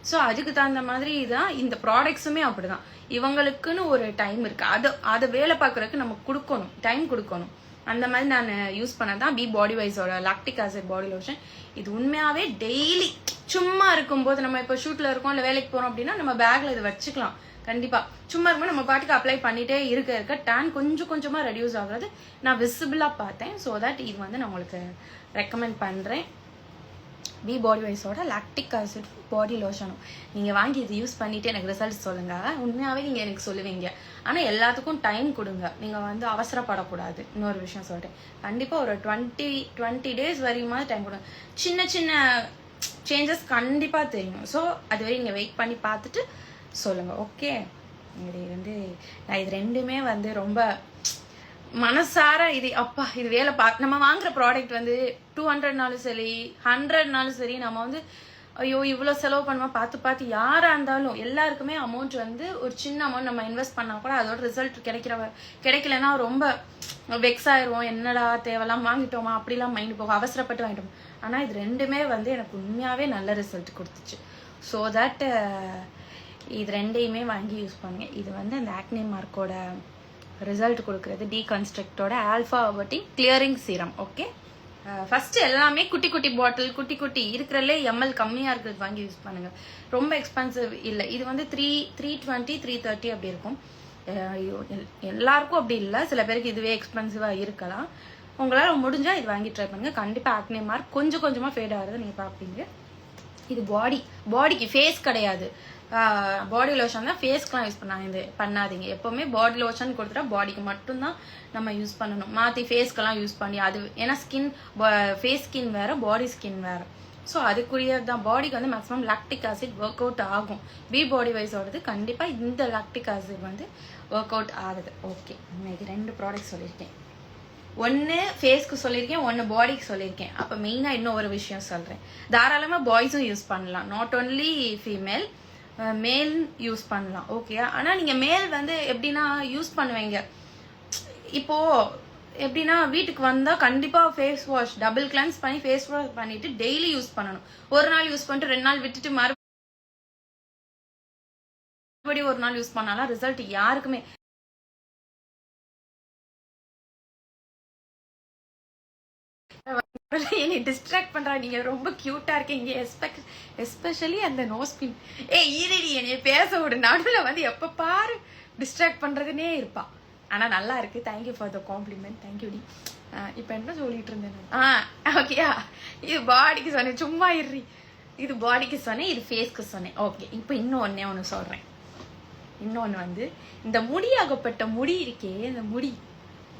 Speaker 2: ஸோ அதுக்கு தகுந்த மாதிரி தான் இந்த ப்ராடக்ட்ஸுமே அப்படிதான். இவங்களுக்குன்னு ஒரு டைம் இருக்கு, அதை வேலை பார்க்கறதுக்கு நம்ம கொடுக்கணும், டைம் கொடுக்கணும். அந்த மாதிரி நான் யூஸ் பண்ணதான் பி பாடி வைஸோட லாக்டிக் ஆசிட் பாடி லோஷன். இது உண்மையாவே டெய்லி சும்மா இருக்கும்போது, நம்ம இப்போ ஷூட்ல இருக்கோம் இல்லை வேலைக்கு போறோம் அப்படின்னா நம்ம பேக்ல இதை வச்சுக்கலாம். கண்டிப்பா சும்மா இருக்கும்போது நம்ம பாட்டுக்கு அப்ளை பண்ணிட்டே இருக்க டேன் கொஞ்சம் கொஞ்சமா ரெடியூஸ் ஆகுறது நான் விசிபிளா பார்த்தேன். ஸோ தட் இது வந்து நான் உங்களுக்கு ரெக்கமெண்ட் பண்றேன். பி பாடி வைஸோட லாக்டிக் ஆசிட் பாடி லோஷனும் நீங்கள் வாங்கி இது யூஸ் பண்ணிட்டு எனக்கு ரிசல்ட் சொல்லுங்கள். உண்மையாகவே நீங்கள் எனக்கு சொல்லுவீங்க. ஆனால் எல்லாத்துக்கும் டைம் கொடுங்க, நீங்கள் வந்து அவசரப்படக்கூடாது. இன்னொரு விஷயம் சொல்கிறேன், கண்டிப்பாக ஒரு 20 டேஸ் வரையுமா டைம் கொடுங்க. சின்ன சின்ன சேஞ்சஸ் கண்டிப்பாக தெரியும். ஸோ அது வரை நீங்கள் வெயிட் பண்ணி பார்த்துட்டு சொல்லுங்கள். ஓகே, இது வந்து நான் இது ரெண்டுமே வந்து ரொம்ப மனசார இது அப்பா இது வேலை நம்ம வாங்குற ப்ராடக்ட் வந்து 200நாலும் சரி 100நாலும் சரி நம்ம வந்து ஐயோ இவ்வளோ செலவு பண்ணுவோம் பார்த்து யாராக இருந்தாலும் எல்லாருக்குமே அமௌண்ட் வந்து ஒரு சின்ன அமௌண்ட் நம்ம இன்வெஸ்ட் பண்ணால் கூட அதோட ரிசல்ட் கிடைக்கலன்னா ரொம்ப வெக்ஸ் ஆயிடுவோம். என்னடா தேவையெல்லாம் வாங்கிட்டோமா அப்படிலாம் மைண்ட் போகும், அவசரப்பட்டு வாங்கிட்டோம். ஆனால் இது ரெண்டுமே வந்து எனக்கு உண்மையாகவே நல்ல ரிசல்ட் கொடுத்துச்சு. ஸோ தட் இது ரெண்டையுமே வாங்கி யூஸ் பண்ணுங்க. இது வந்து அந்த ஆக்னி மார்க்கோட ரிசல்ட் கொடுக்குறது டீகன்ஸ்ட்ரக்டோட alpha arbutin clearing serum. Okay, first எல்லாமே குட்டி குட்டி பாட்டில், குட்டி இருக்கிறதுலே எம்எல் கம்மியாக இருக்கிறது வாங்கி யூஸ் பண்ணுங்க. ரொம்ப எக்ஸ்பென்சிவ் இல்லை. இது வந்து 320 330 அப்படி இருக்கும். எல்லாருக்கும் அப்படி இல்லை, சில பேருக்கு இதுவே எக்ஸ்பென்சிவாக இருக்கலாம். உங்களால் முடிஞ்சால் இது வாங்கி ட்ரை பண்ணுங்க. கண்டிப்பாக ஆக்னி மார்க் கொஞ்சம் கொஞ்சமாக ஃபேட் ஆகிறது நீங்கள் பார்ப்பீங்க. இது பாடிக்கு ஃபேஸ் கிடையாது. பாடி லோஷன் தான் ஃபேஸ்க்குலாம் யூஸ் பண்ணாதீங்க. எப்போவுமே பாடி லோஷன் கொடுத்துட்டா பாடிக்கு மட்டும்தான் நம்ம யூஸ் பண்ணணும். மாற்றி ஃபேஸ்க்கெல்லாம் யூஸ் பண்ணி அது ஏன்னா ஃபேஸ் ஸ்கின் வேறு பாடி ஸ்கின் வேறு. ஸோ அதுக்குரியது தான். பாடிக்கு வந்து maximum lactic acid work out ஆகும். பி பாடி வைஸோடது கண்டிப்பாக இந்த லாக்டிக் ஆசிட் வந்து ஒர்க் அவுட் ஆகுது. ஓகே, இன்னைக்கு 2 ப்ராடக்ட் சொல்லியிருக்கேன். ஒன்று ஃபேஸ்க்கு சொல்லியிருக்கேன், ஒன்று பாடிக்கு சொல்லியிருக்கேன். அப்போ மெயினாக இன்னும் ஒரு விஷயம் சொல்கிறேன். தாராளமாக பாய்ஸும் யூஸ் பண்ணலாம், நாட் ஓன்லி ஃபீமேல், மேல் யூஸ் பண்ணலாம். ஓகே, ஆனால் நீங்கள் மேல் வந்து எப்படின்னா யூஸ் பண்ணுவீங்க. இப்போது எப்படின்னா வீட்டுக்கு வந்தால் கண்டிப்பாக ஃபேஸ் வாஷ் டபுள் கிளென்ஸ் பண்ணி ஃபேஸ் வாஷ் பண்ணிவிட்டு டெய்லி யூஸ் பண்ணணும். ஒரு நாள் யூஸ் பண்ணிட்டு 2 நாள் விட்டுட்டு மறுபடியும் ஒரு நாள் யூஸ் பண்ணாலும் ரிசல்ட் யாருக்குமே என்னை டிஸ்ட்ராக்ட் பண்றா. நீங்க ரொம்ப கியூட்டா இருக்கீங்க, எஸ்பெஷலி அந்த நோஸ் பின். ஈரடி என்னைய பேச விடு, நடுவில் வந்து எப்ப பாரு டிஸ்ட்ராக்ட் பண்றதுனே இருப்பா. ஆனா நல்லா இருக்கு. Thank you for the compliment. தேங்க்யூடி. இப்ப என்ன சொல்லிட்டு இருந்தேன்? ஓகேயா, இது பாடிக்கு சொன்னேன், சும்மா இறி. இது பாடிக்கு சொன்னேன், இது ஃபேஸ்க்கு சொன்னேன். ஓகே, இப்போ இன்னும் ஒன்று சொல்றேன். இன்னொன்று வந்து இந்த முடியாகப்பட்ட முடி இருக்கே, இந்த முடி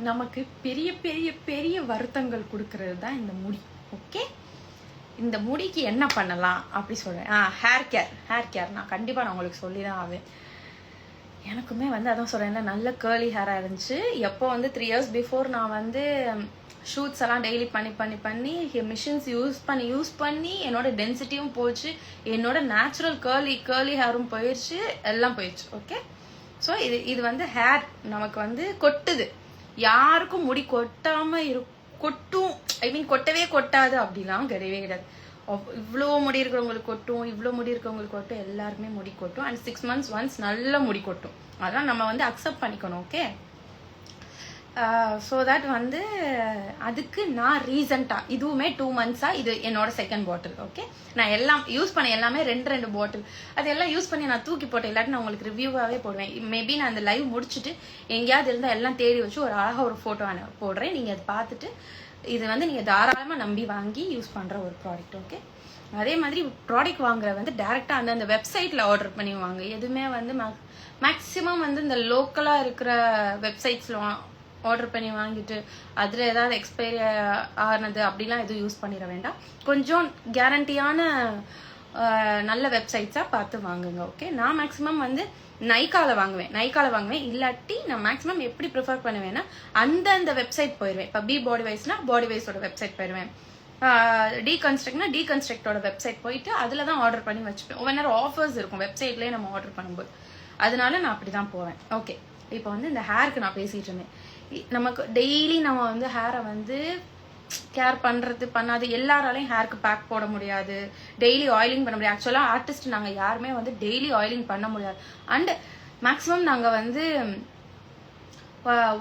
Speaker 2: நமக்கு பெரிய பெரிய பெரிய வருத்தங்கள் கொடுக்கறது தான் இந்த முடி. ஓகே, இந்த முடிக்கு என்ன பண்ணலாம் அப்படி சொல்றேன். ஹேர் கேர் நான் கண்டிப்பா நான் உங்களுக்கு சொல்லிதான் ஆவேன். எனக்குமே வந்து அதான் சொல்றேன்ல, நல்ல கேர்லி ஹேரா இருந்துச்சு. எப்போ வந்து 3 years பிஃபோர் நான் வந்து ஷூட்ஸ் எல்லாம் டெய்லி பண்ணி மிஷின்ஸ் யூஸ் பண்ணி என்னோட டென்சிட்டியும் போச்சு, என்னோட நேச்சுரல் கேர்லி ஹேரும் போயிடுச்சு, எல்லாம் போயிடுச்சு. ஓகே, ஸோ இது வந்து ஹேர் நமக்கு வந்து கொட்டுது, யாருக்கும் முடி கொட்டாம கொட்டும், ஐ மீன் கொட்டவே கொட்டாது அப்படிலாம் கிடையவே கிடையாது. இவ்வளோ முடி இருக்கிறவங்களுக்கு கொட்டும், இவ்வளோ முடி இருக்கிறவங்களுக்கு கொட்டும், எல்லாருக்குமே முடி கொட்டும். அண்ட் 6 months ஒன்ஸ் நல்ல முடி கொட்டும். அதெல்லாம் நம்ம வந்து அக்செப்ட் பண்ணிக்கணும். ஓகே, ஸோ தட் வந்து அதுக்கு நான் ரீசெண்டாக இதுவுமே 2 months இது என்னோட செகண்ட் பாட்டில். ஓகே, நான் எல்லாம் யூஸ் பண்ண எல்லாமே 2 பாட்டில் அதெல்லாம் யூஸ் பண்ணி நான் தூக்கி போட்டேன். இல்லாட்டி நான் உங்களுக்கு ரிவ்யூவாகவே போடுவேன். மேபி நான் அந்த லைவ் முடிச்சுட்டு எங்கேயாவது இருந்தால் எல்லாம் தேடி வச்சு ஒரு அழகாக ஒரு ஃபோட்டோ போடுறேன். நீங்கள் அதை பார்த்துட்டு இது வந்து நீங்கள் தாராளமாக நம்பி வாங்கி யூஸ் பண்ணுற ஒரு ப்ராடக்ட். ஓகே, அதே மாதிரி ப்ராடக்ட் வாங்குற வந்து டேரெக்டாக அந்த வெப்சைட்டில் ஆர்டர் பண்ணி வாங்க. எதுவுமே வந்து மேக்ஸிமம் வந்து இந்த லோக்கலாக இருக்கிற வெப்சைட்ஸில் ஆர்டர் பண்ணி வாங்கிட்டு அதில் ஏதாவது எக்ஸ்பைரி ஆனது அப்படிலாம் எதுவும் யூஸ் பண்ணிட வேண்டாம். கொஞ்சம் கேரண்டியான நல்ல வெப்சைட்ஸாக பார்த்து வாங்குங்க. ஓகே, நான் மேக்ஸிமம் வந்து நைக்காவில் வாங்குவேன். இல்லாட்டி நான் மேக்ஸிமம் எப்படி ப்ரிஃபர் பண்ணுவேன்னா அந்த வெப்சைட் போயிடுவேன். இப்போ பாடி வைஸ்னா பாடி வைஸோட வெப்சைட் போயிடுவேன். டீகன்ஸ்ட்ரக்ட்னா டீகன்ஸ்ட்ரக்டோட வெப்சைட் போயிட்டு அதில் தான் ஆர்டர் பண்ணி வச்சுப்பேன். ஒவ்வொரு நேரம் ஆஃபர்ஸ் இருக்கும் வெப்சைட்லேயே நம்ம ஆர்டர் பண்ணும்போது, அதனால நான் அப்படி தான் போவேன். ஓகே, இப்போ வந்து இந்த ஹேருக்கு நான் பேசிகிட்டு இருந்தேன். நமக்கு டெய்லி நம்ம வந்து ஹேரை வந்து கேர் பண்ணாது. எல்லாராலையும் ஹேருக்கு பேக் போட முடியாது, டெய்லி ஆயிலிங் பண்ண முடியாது. ஆக்சுவலாக ஆர்டிஸ்ட் நாங்கள் யாருமே வந்து டெய்லி ஆயிலிங் பண்ண முடியாது. அண்ட் மேக்ஸிமம் நாங்கள் வந்து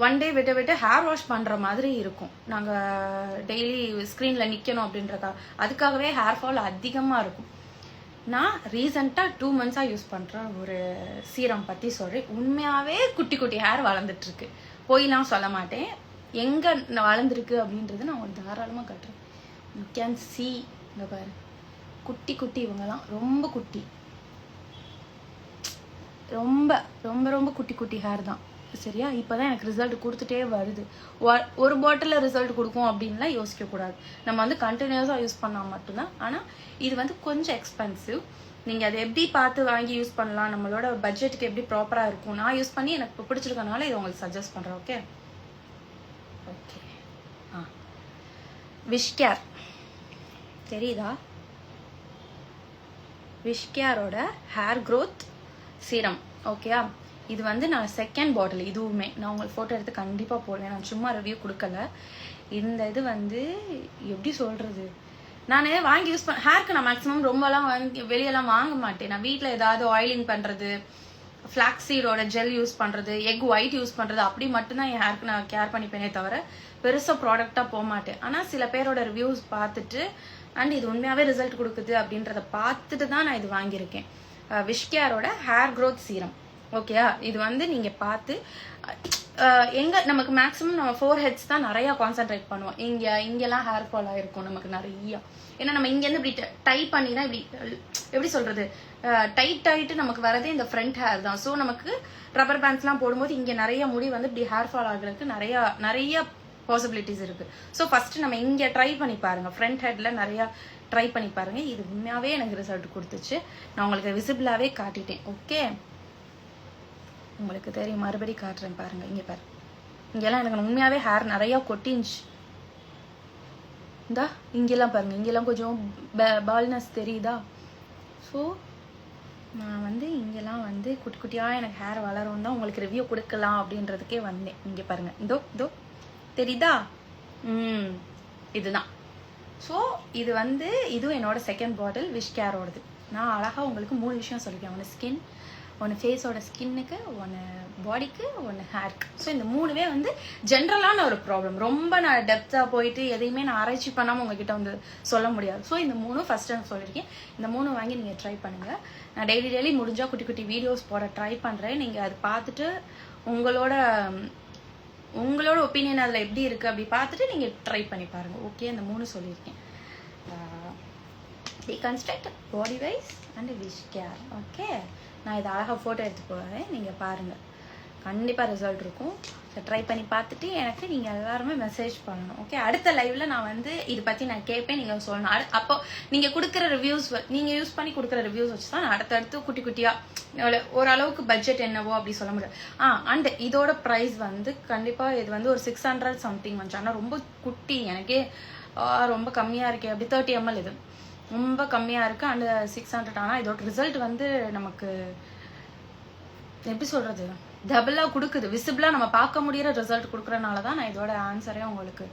Speaker 2: 1 day விட்டு ஹேர் வாஷ் பண்ணுற மாதிரி இருக்கும். நாங்கள் டெய்லி ஸ்க்ரீனில் நிற்கணும் அதுக்காகவே ஹேர் ஃபால் அதிகமாக இருக்கும். நான் ரீசெண்டாக 2 months யூஸ் பண்ணுற ஒரு சீரம் பற்றி சொல்கிறேன். உண்மையாகவே குட்டி குட்டி ஹேர் வளர்ந்துட்டுருக்கு, போயெல்லாம் சொல்ல மாட்டேன். எங்கே வளர்ந்துருக்கு அப்படின்றது நான் உங்களுக்கு தாராளமாக காட்டுறேன். யூ கேன் சி, இங்கே பாரு, குட்டி குட்டி, இவங்கெல்லாம் ரொம்ப குட்டி, ரொம்ப ரொம்ப ரொம்ப குட்டி குட்டி ஹேர் தான். சரியா, இப்போ தான் எனக்கு ரிசல்ட் கொடுத்துட்டே வருது. ஒரு பாட்டிலில் ரிசல்ட் கொடுக்கும் அப்படின்லாம் யோசிக்கக்கூடாது. நம்ம வந்து கண்டினியூஸாக யூஸ் பண்ணால் மட்டும்தான். ஆனால் இது வந்து கொஞ்சம் எக்ஸ்பென்சிவ். நீங்கள் அதை எப்படி பார்த்து வாங்கி யூஸ் பண்ணலாம், நம்மளோட பட்ஜெட்டுக்கு எப்படி ப்ராப்பராக இருக்கும். நான் யூஸ் பண்ணி எனக்கு இப்போ பிடிச்சிருக்கனால இதை உங்களுக்கு சஜஸ்ட் பண்ணுறேன். ஓகே ஓகே விஷ்-கேர் தெரியுதா? விஷ்-கேரோட ஹேர் க்ரோத் சீரம். ஓகேயா, இது வந்து நான் செகண்ட் பாட்டில். இதுவுமே நான் உங்களுக்கு ஃபோட்டோ எடுத்து கண்டிப்பாக போடுவேன். நான் சும்மா ரிவ்யூ கொடுக்கல. இந்த இது வந்து எப்படி சொல்கிறது, நான் வாங்கி யூஸ் ஹேருக்கு நான் மேக்ஸிமம் ரொம்பலாம் வாங்கி வெளியெல்லாம் வாங்க மாட்டேன். நான் வீட்டில் ஏதாவது ஆயிலிங் பண்ணுறது, ஃப்ளாக்ஸீடோட ஜெல் யூஸ் பண்ணுறது, எக் ஒயிட் யூஸ் பண்ணுறது, அப்படி மட்டும்தான் என் ஹேருக்கு நான் கேர் பண்ணிப்பேனே தவிர பெருசாக ப்ராடக்டாக போக மாட்டேன். ஆனால் சில பேரோட ரிவ்யூஸ் பார்த்துட்டு அண்ட் இது உண்மையாகவே ரிசல்ட் கொடுக்குது அப்படின்றத பார்த்துட்டு தான் நான் இது வாங்கியிருக்கேன். விஷ்-கேரோட ஹேர் க்ரோத் சீரம். ஓகேயா, இது வந்து நீங்கள் பார்த்து நமக்கு மேக்ஸிமம் நம்ம 4 heads தான் நிறையா கான்சென்ட்ரேட் பண்ணுவோம். இங்கெல்லாம் ஹேர் ஃபால் ஆகிருக்கும் நமக்கு நிறையா. ஏன்னா நம்ம இங்கேருந்து இப்படி டை பண்ணி தான் இப்படி எப்படி சொல்கிறது, டைட் ஆகிட்டு நமக்கு வரதே இந்த ஃப்ரண்ட் ஹேர் தான். ஸோ நமக்கு ரப்பர் பேண்ட்ஸ்லாம் போடும்போது இங்கே நிறைய முடி வந்து இப்படி ஹேர் ஃபால் ஆகுறதுக்கு நிறைய பாசிபிலிட்டிஸ் இருக்குது. ஸோ ஃபஸ்ட்டு நம்ம இங்கே ட்ரை பண்ணி பாருங்கள், ஃப்ரண்ட் ஹெட்டில் நிறையா ட்ரை பண்ணி பாருங்கள். இது உண்மையாகவே எனக்கு ரிசல்ட் கொடுத்துச்சு. நான் உங்களுக்கு விசிபிளாகவே காட்டிட்டேன். ஓகே, உங்களுக்கு தெரியும், மறுபடியும் காட்டுறேன் பாருங்கள். இங்கே பாரு, இங்கெல்லாம் எனக்கு உண்மையாகவே ஹேர் நிறையா கொட்டிஞ்சி. இந்தா இங்கெல்லாம் பாருங்கள், இங்கெல்லாம் கொஞ்சம் பால்னஸ் தெரியுதா? ஸோ நான் வந்து இங்கெல்லாம் வந்து குட்டி குட்டியாக எனக்கு ஹேர் வளரும் தான் உங்களுக்கு ரிவ்யூ கொடுக்கலாம் அப்படின்றதுக்கே வந்தேன். இங்கே பாருங்கள், இதோ தெரியுதா? இதுதான். ஸோ இது வந்து இதுவும் என்னோட செகண்ட் பாட்டில் விஷ்-கேரோடது. நான் அழகாக உங்களுக்கு 3 விஷயம் சொல்லியிருக்கேன். ஒன்று ஸ்கின், ஒன்று ஃபேஸோட ஸ்கின்னுக்கு, ஒன்று பாடிக்கு, ஒன்று ஹேருக்கு. ஸோ இந்த 3வே வந்து ஜென்ரலான ஒரு ப்ராப்ளம். ரொம்ப நான் டெப்த்தாக போயிட்டு எதையுமே நான் ஆராய்ச்சி பண்ணாமல் உங்ககிட்ட வந்து சொல்ல முடியாது. ஸோ இந்த 3 ஃபஸ்ட்டு நான் சொல்லியிருக்கேன். இந்த 3 வாங்கி நீங்கள் ட்ரை பண்ணுங்கள். நான் டெய்லி முடிஞ்சால் குட்டி குட்டி வீடியோஸ் போட ட்ரை பண்ணுறேன். நீங்கள் அதை பார்த்துட்டு உங்களோட ஒப்பீனியன் அதில் எப்படி இருக்குது அப்படி பார்த்துட்டு நீங்கள் ட்ரை பண்ணி பாருங்கள். ஓகே, இந்த 3 சொல்லியிருக்கேன். Deconstruct, Body Wise and Wishcare. Okay, நான் இதை அழகாக ஃபோட்டோ எடுத்து போகிறேன், நீங்கள் பாருங்கள், கண்டிப்பாக ரிசல்ட் இருக்கும். ஸோ ட்ரை பண்ணி பார்த்துட்டு எனக்கு நீங்கள் எல்லாருமே மெசேஜ் பண்ணணும். ஓகே, அடுத்த லைவில் நான் வந்து இதை பற்றி நான் கேட்பேன், நீங்கள் சொல்லணும். அப்போ நீங்கள் கொடுக்குற ரிவ்யூஸ், நீங்கள் யூஸ் பண்ணி கொடுக்குற ரிவ்யூஸ் வச்சு தான் நான் அடுத்தடுத்து குட்டி குட்டியாக ஓரளவுக்கு பட்ஜெட் என்னவோ அப்படி சொல்ல முடியாது. அண்ட் இதோட ப்ரைஸ் வந்து கண்டிப்பாக இது வந்து ஒரு 600 சம்திங் வந்துச்சு. ஆனால் ரொம்ப குட்டி, எனக்கே ரொம்ப கம்மியாக இருக்கே, அப்படி 30 ml இது ரொம்ப கம்மியாக இருக்குது. அண்ட் 600. ஆனால் இதோட ரிசல்ட் வந்து நமக்கு எப்படி சொல்கிறது, டபுளாக கொடுக்குது, விசிபிளாக நம்ம பார்க்க முடியிற ரிசல்ட் கொடுக்குறனால தான் நான் இதோட ஆன்சரே உங்களுக்கு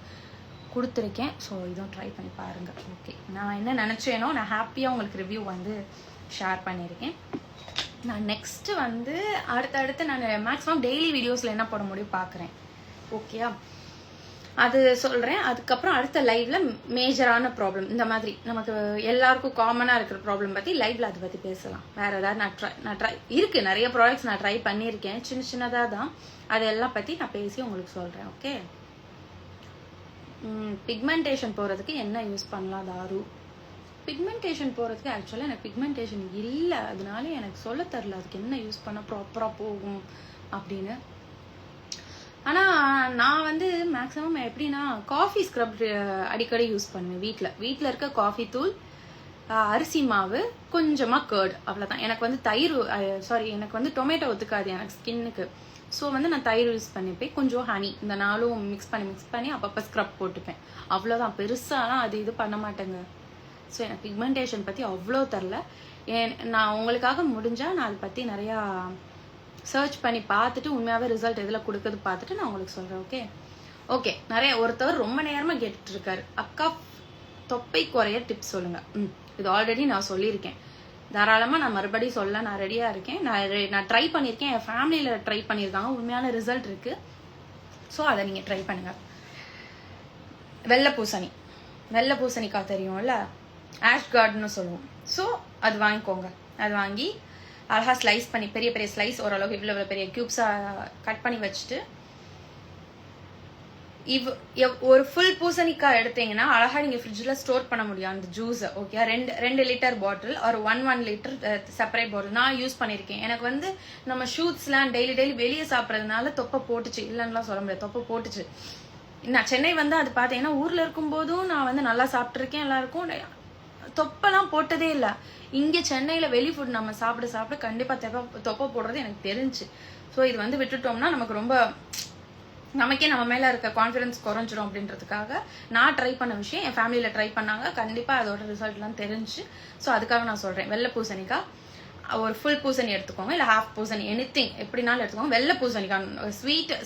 Speaker 2: கொடுத்துருக்கேன். ஸோ இதுவும் ட்ரை பண்ணி பாருங்கள். ஓகே, நான் என்ன நினச்சேனோ நான் ஹாப்பியாக உங்களுக்கு ரிவ்யூ வந்து ஷேர் பண்ணியிருக்கேன். நான் நெக்ஸ்ட்டு வந்து அடுத்தடுத்து நான் மேக்ஸிமம் டெய்லி வீடியோஸில் என்ன போட முடியும் பார்க்குறேன். ஓகேயா, அது சொல்கிறேன். அதுக்கப்புறம் அடுத்த லைவ்ல மேஜரான ப்ராப்ளம், இந்த மாதிரி நமக்கு எல்லாருக்கும் காமனாக இருக்கிற ப்ராப்ளம் பற்றி லைவ்ல அதை பற்றி பேசலாம். வேறு ஏதாவது நான் ட்ரை இருக்குது, நிறைய ப்ராடக்ட்ஸ் நான் ட்ரை பண்ணியிருக்கேன், சின்ன சின்னதாக தான். அதெல்லாம் பற்றி நான் பேசி உங்களுக்கு சொல்கிறேன். ஓகே, பிக்மெண்டேஷன் போகிறதுக்கு என்ன யூஸ் பண்ணலாம் தாரு? பிக்மெண்டேஷன் போகிறதுக்கு ஆக்சுவலாக எனக்கு பிக்மெண்டேஷன் இல்லை, அதனால எனக்கு சொல்ல தெரில அதுக்கு என்ன யூஸ் பண்ணால் ப்ராப்பராக போகும் அப்படின்னு. ஆனால் நான் வந்து மேக்ஸிமம் எப்படின்னா காஃபி ஸ்க்ரப் அடிக்கடி யூஸ் பண்ணுவேன். வீட்டில் இருக்க காஃபி தூள், அரிசி மாவு, கொஞ்சமாக கர்ட், அவ்வளோதான். எனக்கு வந்து தயிர் எனக்கு வந்து டொமேட்டோ ஒத்துக்காது எனக்கு ஸ்கின்னுக்கு. ஸோ வந்து நான் தயிர் யூஸ் பண்ணிப்பேன், கொஞ்சம் ஹனி, இந்த நாளும் மிக்ஸ் பண்ணி அப்பப்போ ஸ்க்ரப் போட்டுப்பேன். அவ்வளோதான், பெருசாலாம் அது இது பண்ண மாட்டேங்க. ஸோ எனக்கு பிக்மெண்டேஷன் பற்றி அவ்வளோ தெரில. நான் உங்களுக்காக முடிஞ்சால் நான் அதை பற்றி நிறையா சர்ச் பண்ணி பார்த்துட்டு உண்மையாகவே ரிசல்ட் எதில் கொடுக்குது பார்த்துட்டு நான் உங்களுக்கு சொல்கிறேன். ஓகே, நிறைய ஒருத்தவர் ரொம்ப நேரமாக கேட்டுட்டு இருக்காரு, அக்கா தொப்பை குறைய டிப்ஸ் சொல்லுங்கள். இது ஆல்ரெடி நான் சொல்லியிருக்கேன், தாராளமாக நான் மறுபடியும் சொல்ல நான் ரெடியாக இருக்கேன். நான் ட்ரை பண்ணியிருக்கேன், என் ஃபேமிலியில் ட்ரை பண்ணியிருக்காங்க, உண்மையான ரிசல்ட் இருக்குது. ஸோ அதை நீங்கள் ட்ரை பண்ணுங்கள். வெள்ளை பூசணிக்காய் தெரியும்ல, ஆஷ் கார்டுன்னு சொல்லுவோம். ஸோ அது வாங்கிக்கோங்க. அது வாங்கி அழகாக ஸ்லைஸ் பண்ணி, பெரிய பெரிய ஸ்லைஸ், ஓரளவுக்கு இவ்வளோ பெரிய க்யூப்ஸாக கட் பண்ணி வச்சுட்டு, ஒரு ஃபுல் பூசணிக்காய் எடுத்தீங்கன்னா அழகாக நீங்கள் ஃப்ரிட்ஜில் ஸ்டோர் பண்ண முடியும் அந்த ஜூஸை. ஓகே, 2 லிட்டர் பாட்டில் ஒரு 1 லிட்டர் செப்பரேட் பாட்டில் நான் யூஸ் பண்ணியிருக்கேன். எனக்கு வந்து நம்ம ஷூட்ஸ்லாம் டெய்லி வெளியே சாப்பிட்றதுனால தொப்பை போட்டுச்சு, இல்லைன்னுலாம் சொல்ல முடியாது, தொப்பை போட்டுச்சு. நான் சென்னை வந்து அது பார்த்தீங்கன்னா ஊரில் இருக்கும்போதும் நான் வந்து நல்லா சாப்பிட்ருக்கேன், எல்லாருக்கும் தொப்பெல்லாம் போட்டதே இல்லை. இங்கே சென்னையில் வெளி ஃபுட் நம்ம சாப்பிட கண்டிப்பாக தொப்பை போடுறது எனக்கு தெரிஞ்சு. ஸோ இது வந்து விட்டுட்டோம்னா நமக்கு ரொம்ப நமக்கே நம்ம மேலே இருக்க கான்ஃபிடன்ஸ் குறைஞ்சிடும் அப்படின்றதுக்காக நான் ட்ரை பண்ண விஷயம் என் ஃபேமிலியில் ட்ரை பண்ணாங்க, கண்டிப்பாக அதோட ரிசல்ட்லாம் தெரிஞ்சு. ஸோ அதுக்காக நான் சொல்கிறேன், வெள்ளை பூசணிக்காய் ஒரு ஃபுல் பூசணி எடுத்துக்கோங்க, இல்லை ஹாஃப் பூசணி, எனிதிங் எப்படினாலும் எடுத்துக்கோங்க. வெள்ளை பூசணிக்காய்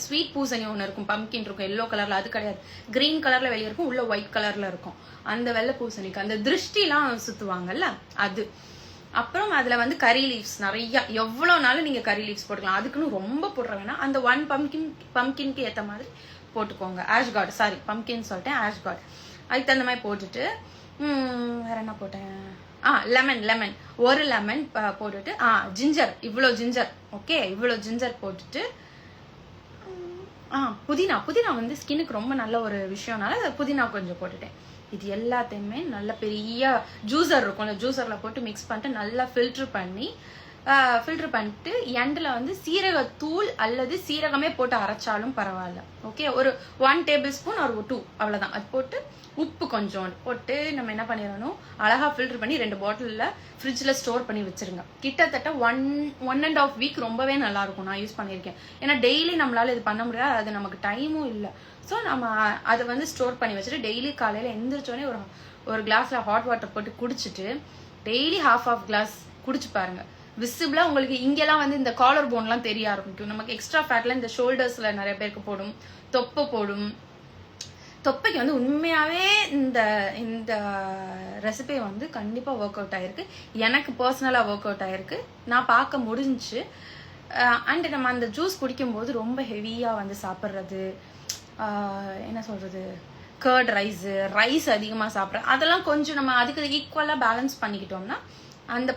Speaker 2: ஸ்வீட் பூசணி ஒன்று இருக்கும், பம்கின் இருக்கும், எல்லோ கலரில், அது கிடையாது, கிரீன் கலரில் வெளியே இருக்கும், உள்ள ஒயிட் கலரில் இருக்கும். அந்த வெள்ளை பூசணிக்காய், அந்த திருஷ்டிலாம் சுற்றுவாங்கல்ல அது. அப்புறம் அதில் வந்து கறி லீவ்ஸ் நிறையா, எவ்வளோ நாளும் நீங்கள் கறி லீவ்ஸ் போட்டுக்கலாம், அதுக்குன்னு ரொம்ப போடுற வேணாம். அந்த 1 பம்கின்க்கு ஏற்ற மாதிரி போட்டுக்கோங்க. ஆஷ் கார்டு, சாரி பம்கின் சொல்லிட்டேன், ஆஷ் கார்டு, அதுக்கு தகுந்த மாதிரி போட்டுட்டு வேற என்ன போட்டேன், லெமன், ஒரு லெமன் போட்டுட்டு, ஜிஞ்சர், இவ்வளோ ஜிஞ்சர், ஓகே, இவ்வளோ ஜிஞ்சர் போட்டுட்டு, புதினா வந்து ஸ்கின்னுக்கு ரொம்ப நல்ல ஒரு விஷயம்னால புதினா கொஞ்சம் போட்டுட்டேன். இது எல்லாத்தையுமே நல்ல பெரிய ஜூஸர் இருக்கும், அந்த ஜூஸரில் போட்டு மிக்ஸ் பண்ணிட்டு நல்லா ஃபில்ட்ரு பண்ணிட்டு எண்டில் வந்து சீரகத்தூள் அல்லது சீரகமே போட்டு அரைச்சாலும் பரவாயில்ல. ஓகே, ஒரு 1 டேபிள் ஸ்பூன் ஒரு 2, அவ்வளோதான். அது போட்டு உப்பு கொஞ்சம் போட்டு நம்ம என்ன பண்ணிடணும், அழகாக ஃபில்டர் பண்ணி 2 பாட்டிலில் ஃப்ரிட்ஜில் ஸ்டோர் பண்ணி வச்சுருங்க. கிட்டத்தட்ட 1.5 வீக் ரொம்பவே நல்லாயிருக்கும். நான் யூஸ் பண்ணியிருக்கேன், ஏன்னா டெய்லி நம்மளால் இது பண்ண முடியாது, அது நமக்கு டைமும் இல்லை. ஸோ நம்ம அதை வந்து ஸ்டோர் பண்ணி வச்சுட்டு டெய்லி காலையில் எந்திரிச்சோடனே ஒரு கிளாஸில் ஹாட் வாட்டர் போட்டு குடிச்சிட்டு டெய்லி ஹாஃப் கிளாஸ் குடிச்சு பாருங்க. விசிபிளாக உங்களுக்கு இங்கெல்லாம் வந்து இந்த காலர் போன்லாம் தெரிய ஆரம்பிக்கும். நமக்கு எக்ஸ்ட்ரா ஃபேட்லாம் இந்த ஷோல்டர்ஸில் நிறைய பேருக்கு போடும், தொப்பை போடும். தொப்பைக்கு வந்து உண்மையாகவே இந்த ரெசிபி வந்து கண்டிப்பாக ஒர்க் அவுட் ஆகிருக்கு. எனக்கு பர்சனலாக ஒர்க் அவுட் ஆகிருக்கு, நான் பார்க்க முடிஞ்சிச்சு. அண்ட் நம்ம அந்த ஜூஸ் குடிக்கும்போது ரொம்ப ஹெவியாக வந்து சாப்பிட்றது, என்ன சொல்கிறது, கர்ட் ரைஸ் அதிகமாக சாப்பிட்றேன், அதெல்லாம் கொஞ்சம் நம்ம அதுக்கு ஈக்குவலாக பேலன்ஸ் பண்ணிக்கிட்டோம்னா அந்த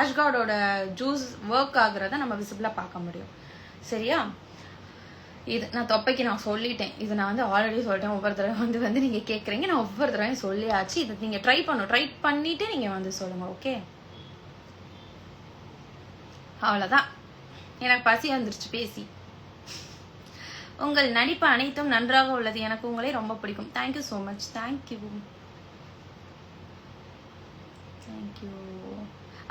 Speaker 2: ஆஷ்கார்டோட ஜூஸ் ஒர்க் ஆகுறத நம்ம விசிபிளாக பார்க்க முடியும். சரியா, இது நான் தொப்பைக்கு நான் சொல்லிட்டேன், இது நான் வந்து ஆல்ரெடி சொல்லிட்டேன். ஒவ்வொரு தடவை வந்து நீங்கள் கேட்குறீங்க, நான் ஒவ்வொரு தடவையும் சொல்லியாச்சு. இது நீங்கள் ட்ரை பண்ணிவிட்டு நீங்கள் வந்து சொல்லுங்கள். ஓகே, அவ்வளோதான், எனக்கு பசி வந்துருச்சு பேசி. உங்கள் நடிப்பு அனைத்தும் நன்றாக உள்ளது, எனக்கு உங்களை ரொம்ப பிடிக்கும். Thank you so much. தேங்க்யூ.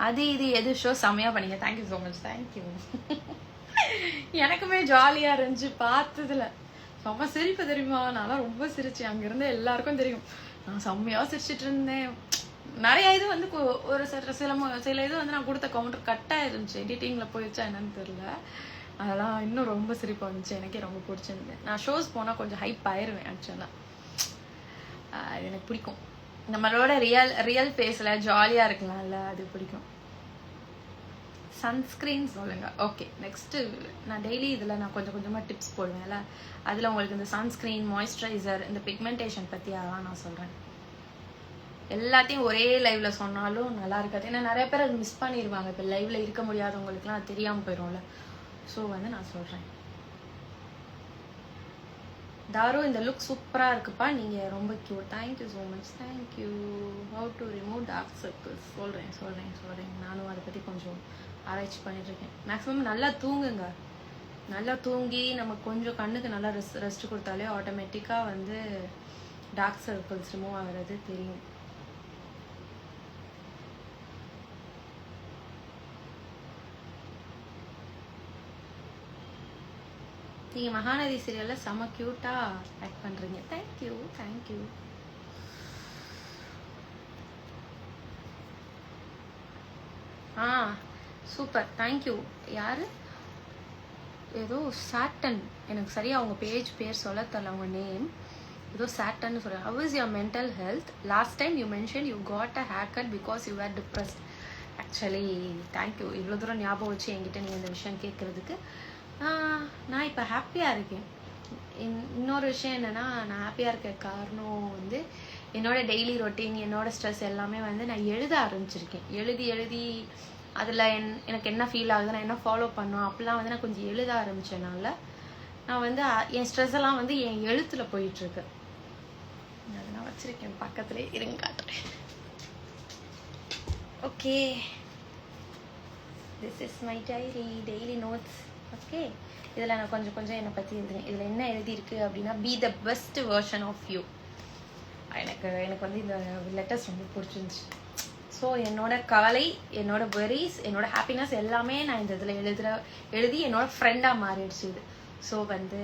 Speaker 2: அது இது எது ஷோ செம்மையாக பண்ணீங்க, தேங்க்யூ ஸோ மச். தேங்க்யூ. எனக்குமே ஜாலியாக இருந்துச்சு பார்த்ததில், செம்ம சிரிப்பு தெரியுமா, நான்லாம் ரொம்ப சிரிச்சேன். அங்கேருந்து எல்லாருக்கும் தெரியும் நான் செம்மையாக சிரிச்சிட்டு இருந்தேன். நிறைய இது வந்து ஒரு சில இது வந்து நான் கொடுத்த கவுண்டர் கட்டாக இருந்துச்சு, எடிட்டிங்கில் போயிடுச்சா என்னன்னு தெரியல. அதெல்லாம் இன்னும் ரொம்ப சிரிப்பாக இருந்துச்சு, எனக்கே ரொம்ப பிடிச்சிருந்தேன். நான் ஷோஸ் போனால் கொஞ்சம் ஹைப் ஆயிடுவேன் ஆக்சுவலாக. அது எனக்கு பிடிக்கும். நம்மளோட ரியல் ஃபேஸில் ஜாலியாக இருக்கலாம்ல, அது பிடிக்கும். சன்ஸ்க்ரீன் சொல்லுங்க. ஓகே, நெக்ஸ்ட்டு நான் டெய்லி இதில் நான் கொஞ்சம் கொஞ்சமாக டிப்ஸ் போடுவேன்ல, அதில் உங்களுக்கு இந்த சன்ஸ்க்ரீன், மாய்ஸ்சரைசர், இந்த பிக்மெண்டேஷன் பற்றி அதெல்லாம் நான் சொல்கிறேன். எல்லாத்தையும் ஒரே லைவ்ல சொன்னாலும் நல்லா இருக்காது, ஏன்னா நிறைய பேர் அது மிஸ் பண்ணிடுவாங்க. இப்போ லைவ்ல இருக்க முடியாதவங்களுக்குலாம் அது தெரியாமல் போயிடும்ல. ஸோ வந்து நான் சொல்கிறேன். தாரு, இந்த லுக் சூப்பராக இருக்குப்பா, நீங்கள் ரொம்ப cute. Thank you so much. Thank you. How to remove dark circles சொல்கிறேன். நானும் அதை பற்றி கொஞ்சம் ஆராய்ச்சி பண்ணிட்டுருக்கேன். மேக்ஸிமம் நல்லா தூங்குங்க. நல்லா தூங்கி நம்ம கொஞ்சம் கண்ணுக்கு நல்லா ரெஸ்ட் கொடுத்தாலே ஆட்டோமேட்டிக்காக வந்து டார்க் சர்க்கிள்ஸ் ரிமூவ் ஆகிறது தெரியும். நீங்கள் மகாநதி சீரியலில் செம க்யூட்டாக ஆக்ட் பண்ணுறீங்க. தேங்க்யூ. Super, thank you. யார்? ஏதோ சாட்டன், எனக்கு சரியாக அவங்க பேர் சொல்ல தெரியல, அவங்க நேம் ஏதோ சாட்டன் சொல்கிறேன். How is your mental health? Last time you mention you got a hair cut because you are depressed. Actually thank you, இவ்வளோ தூரம் ஞாபகம் வச்சு என்கிட்ட நீங்கள் இந்த விஷயம் கேட்குறதுக்கு. நான் இப்போ ஹாப்பியாக இருக்கேன். இன்னொரு விஷயம் என்னென்னா, நான் ஹாப்பியாக இருக்க காரணம் வந்து என்னோட டெய்லி ரொட்டீன், என்னோட ஸ்ட்ரெஸ் எல்லாமே வந்து நான் எழுத ஆரம்பிச்சிருக்கேன். எழுதி அதில் எனக்கு என்ன ஃபீல் ஆகுது, நான் என்ன ஃபாலோ பண்ணோம் அப்படிலாம் வந்து நான் கொஞ்சம் எழுத ஆரம்பித்தனால நான் வந்து என் ஸ்ட்ரெஸ் எல்லாம் வந்து என் எழுத்தில் போயிட்டுருக்கு. அதை நான் வச்சுருக்கேன் பக்கத்துலேயே, இருங்க காட்டுறேன். Okay, this is my daily notes. Okay, இதில் நான் கொஞ்சம் என்னை பற்றி எழுதுனேன். இதில் என்ன எழுதியிருக்கு அப்படின்னா, be the best version of you. எனக்கு வந்து இந்த லெட்டர்ஸ் ரொம்ப பிடிச்சிருந்துச்சு. ஸோ என்னோட கவலை, என்னோட வெரிஸ், என்னோட ஹாப்பினஸ் எல்லாமே நான் இந்த இதில் எழுதி என்னோட ஃப்ரெண்டாக மாறிடுச்சு இது. ஸோ வந்து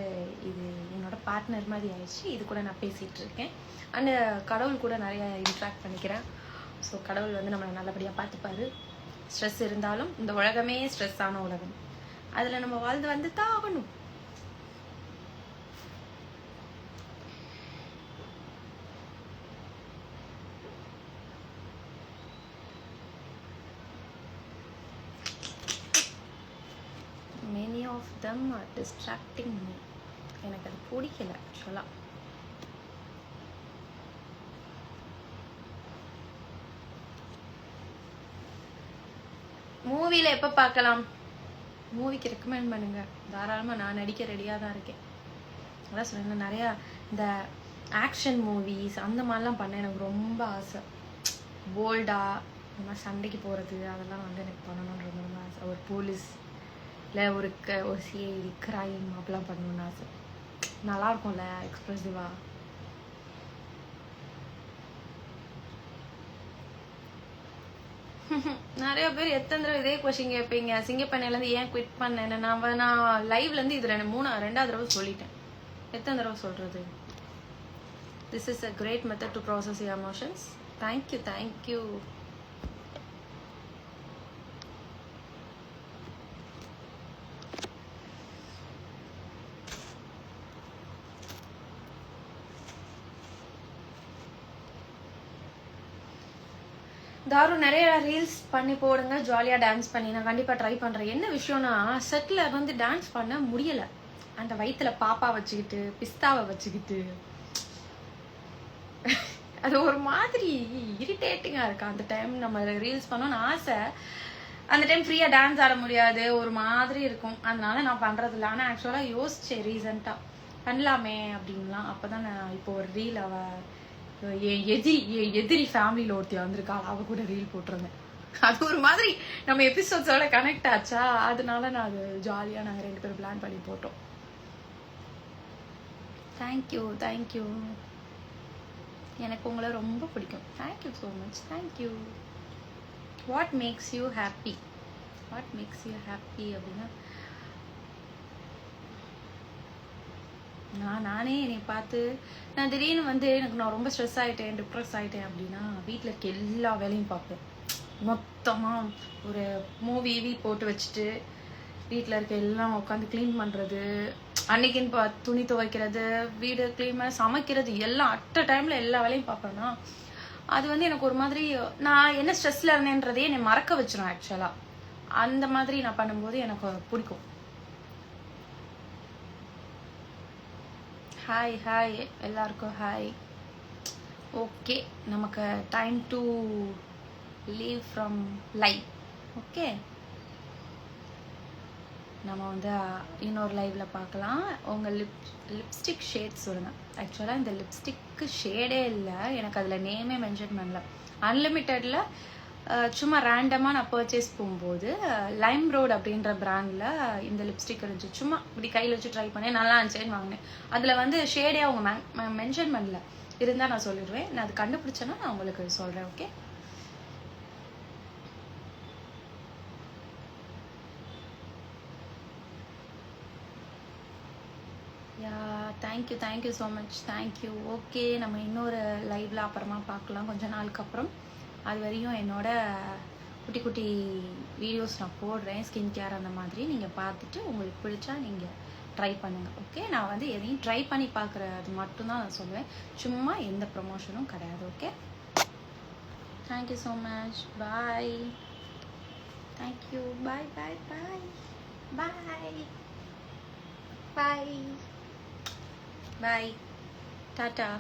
Speaker 2: இது என்னோட பார்ட்னர் மாதிரி ஆயிடுச்சு. இது கூட நான் பேசிகிட்டு இருக்கேன். அண்ட் கடவுள் கூட நிறைய இன்ட்ராக்ட் பண்ணிக்கிறேன். ஸோ கடவுள் வந்து நம்மளை நல்லபடியாக பார்த்துப்பாரு. ஸ்ட்ரெஸ் இருந்தாலும், இந்த உலகமே ஸ்ட்ரெஸ்ஸான உலகம், அதில் நம்ம வாழ்ந்து வந்து தான் ஆகணும். Many of them are distracting me. எனக்கு அது பிடிக்கல ஆக்சுவலாக. மூவியில் எப்போ பார்க்கலாம்? மூவிக்கு ரெக்கமெண்ட் பண்ணுங்க, தாராளமாக நான் நடிக்க ரெடியாக தான் இருக்கேன். அதான் சொல்லுங்கள், நிறையா இந்த ஆக்ஷன் மூவிஸ் அந்த மாதிரிலாம் பண்ண எனக்கு ரொம்ப ஆசை. போல்டாக இந்த மாதிரி சண்டைக்கு போகிறது அதெல்லாம் வந்து எனக்கு பண்ணணுன்ற ரொம்ப ஆசை. ஒரு போலீஸ் இல்லை ஒரு சிஐடி க்ரைம் அப்படிலாம் பண்ணணுன்னு ஆசை. நல்லாயிருக்கும்ல, எக்ஸ்ப்ரெசிவாக. நிறைய பேர் எத்தனை தடவை இதே கொஸ்டின் கேட்பீங்க, சிங்கப்பண்ணையிலேருந்து ஏன் குவிட் பண்ணேன்னு. நான் லைவ்லேருந்து இது ரெண்டாவது தடவை சொல்லிட்டேன். எத்தனை தடவை சொல்கிறது? This is a great method to process your emotions. Thank you. Tharu, நிறைய ரீல்ஸ் பண்ணி போடுங்க, ஜாலியாக டான்ஸ் பண்ணி. நான் கண்டிப்பாக ட்ரை பண்ணுறேன். என்ன விஷயம்னா, செட்டில் வந்து டான்ஸ் பண்ண முடியலை. அந்த வயிற்றுல பாப்பா வச்சுக்கிட்டு, பிஸ்தாவை வச்சுக்கிட்டு, அது ஒரு மாதிரி இரிட்டேட்டிங்காக இருக்கு. அந்த டைம் நம்ம ரீல்ஸ் பண்ணோன்னு ஆசை, அந்த டைம் ஃப்ரீயாக டான்ஸ் ஆட முடியாது, ஒரு மாதிரி இருக்கும். அதனால நான் பண்ணுறதில்ல. ஆனால் ஆக்சுவலாக யோசிச்சேன் ரீசெண்டாக பண்ணலாமே அப்படின்லாம். அப்போ தான் நான் இப்போ ஒரு ரீல் என் எதிரி ஃபேமிலியில் ஒருத்தி வந்திருக்காள், அவ கூட ரீல் போட்டிருந்தேன். அது ஒரு மாதிரி நம்ம எபிசோட்ஸோட கனெக்ட் ஆச்சா, அதனால நான் அது ஜாலியாக நாங்கள் 2 பேரும் பிளான் பண்ணி போட்டோம். தேங்க்யூ. எனக்கு உங்களை ரொம்ப பிடிக்கும். Thank you so much. Thank you. What makes you happy அப்படின்னா, நானே என்னை பார்த்து நான் திடீர்னு வந்து நான் ரொம்ப ஸ்ட்ரெஸ் ஆகிட்டேன், டிப்ரெஸ் ஆகிட்டேன் அப்படின்னா, வீட்டில் இருக்க எல்லா வேலையும் பார்ப்பேன். மொத்தமாக ஒரு மூவி போட்டு வச்சுட்டு வீட்டில் இருக்க எல்லாம் உட்காந்து க்ளீன் பண்ணுறது, அன்னைக்குன்னு துணி துவைக்கிறது, வீடு க்ளீன் பண்ண, சமைக்கிறது, எல்லாம் அட்ட டைமில் எல்லா வேலையும் பார்ப்பேன்னா அது வந்து எனக்கு ஒரு மாதிரி நான் என்ன ஸ்ட்ரெஸ்ல இருந்தேன்றதையே என்னை மறக்க வச்சிடும் ஆக்சுவலாக. அந்த மாதிரி நான் பண்ணும்போது எனக்கு பிடிக்கும். ஹாய் ஹாய் எல்லாருக்கும் ஹாய். ஓகே, நமக்கு time to leave from live. Okay, நம்ம வந்து இன்னொரு லைவ்ல பார்க்கலாம். உங்கள் லிப்ஸ்டிக் ஷேட் சொல்லுங்கள். ஆக்சுவலாக இந்த லிப்ஸ்டிக்கு ஷேடே இல்லை, எனக்கு அதில் நேமே மென்ஷன் பண்ணல. அன்லிமிட்டடில் சும்மா ரேண்டமாக நான் பர்ச்சேஸ் போகும்போது லைம் ரோட் அப்படின்ற பிராண்டில் இந்த லிப்ஸ்டிக் இருந்துச்சு. சும்மா இப்படி கையில் வச்சு ட்ரை பண்ணேன், நல்லா இருந்துச்சேன்னு வாங்கினேன். அதில் வந்து ஷேடே அவங்க மென்ஷன் பண்ணல. இருந்தால் நான் சொல்லிடுவேன். நான் அது கண்டுபிடிச்சேன்னா நான் உங்களுக்கு சொல்கிறேன். Okay, yeah thank you so much, thank you. Okay, நம்ம இன்னொரு லைவில் அப்புறமா பார்க்கலாம் கொஞ்ச நாளுக்கு அப்புறம். அது வரையும் என்னோட குட்டி குட்டி வீடியோஸ் நான் போடுறேன், ஸ்கின் கேர் அந்த மாதிரி. நீங்கள் பார்த்துட்டு உங்களுக்கு பிடிச்சா நீங்கள் ட்ரை பண்ணுங்கள். ஓகே, நான் வந்து எதையும் ட்ரை பண்ணி பார்க்குறது மட்டும்தான் நான் சொல்லுவேன், சும்மா எந்த ப்ரொமோஷனும் கிடையாது. ஓகே, தேங்க்யூ ஸோ மச், பாய். தேங்க்யூ, பாய் பாய் பாய் பாய் பாய் பாய், டாட்டா.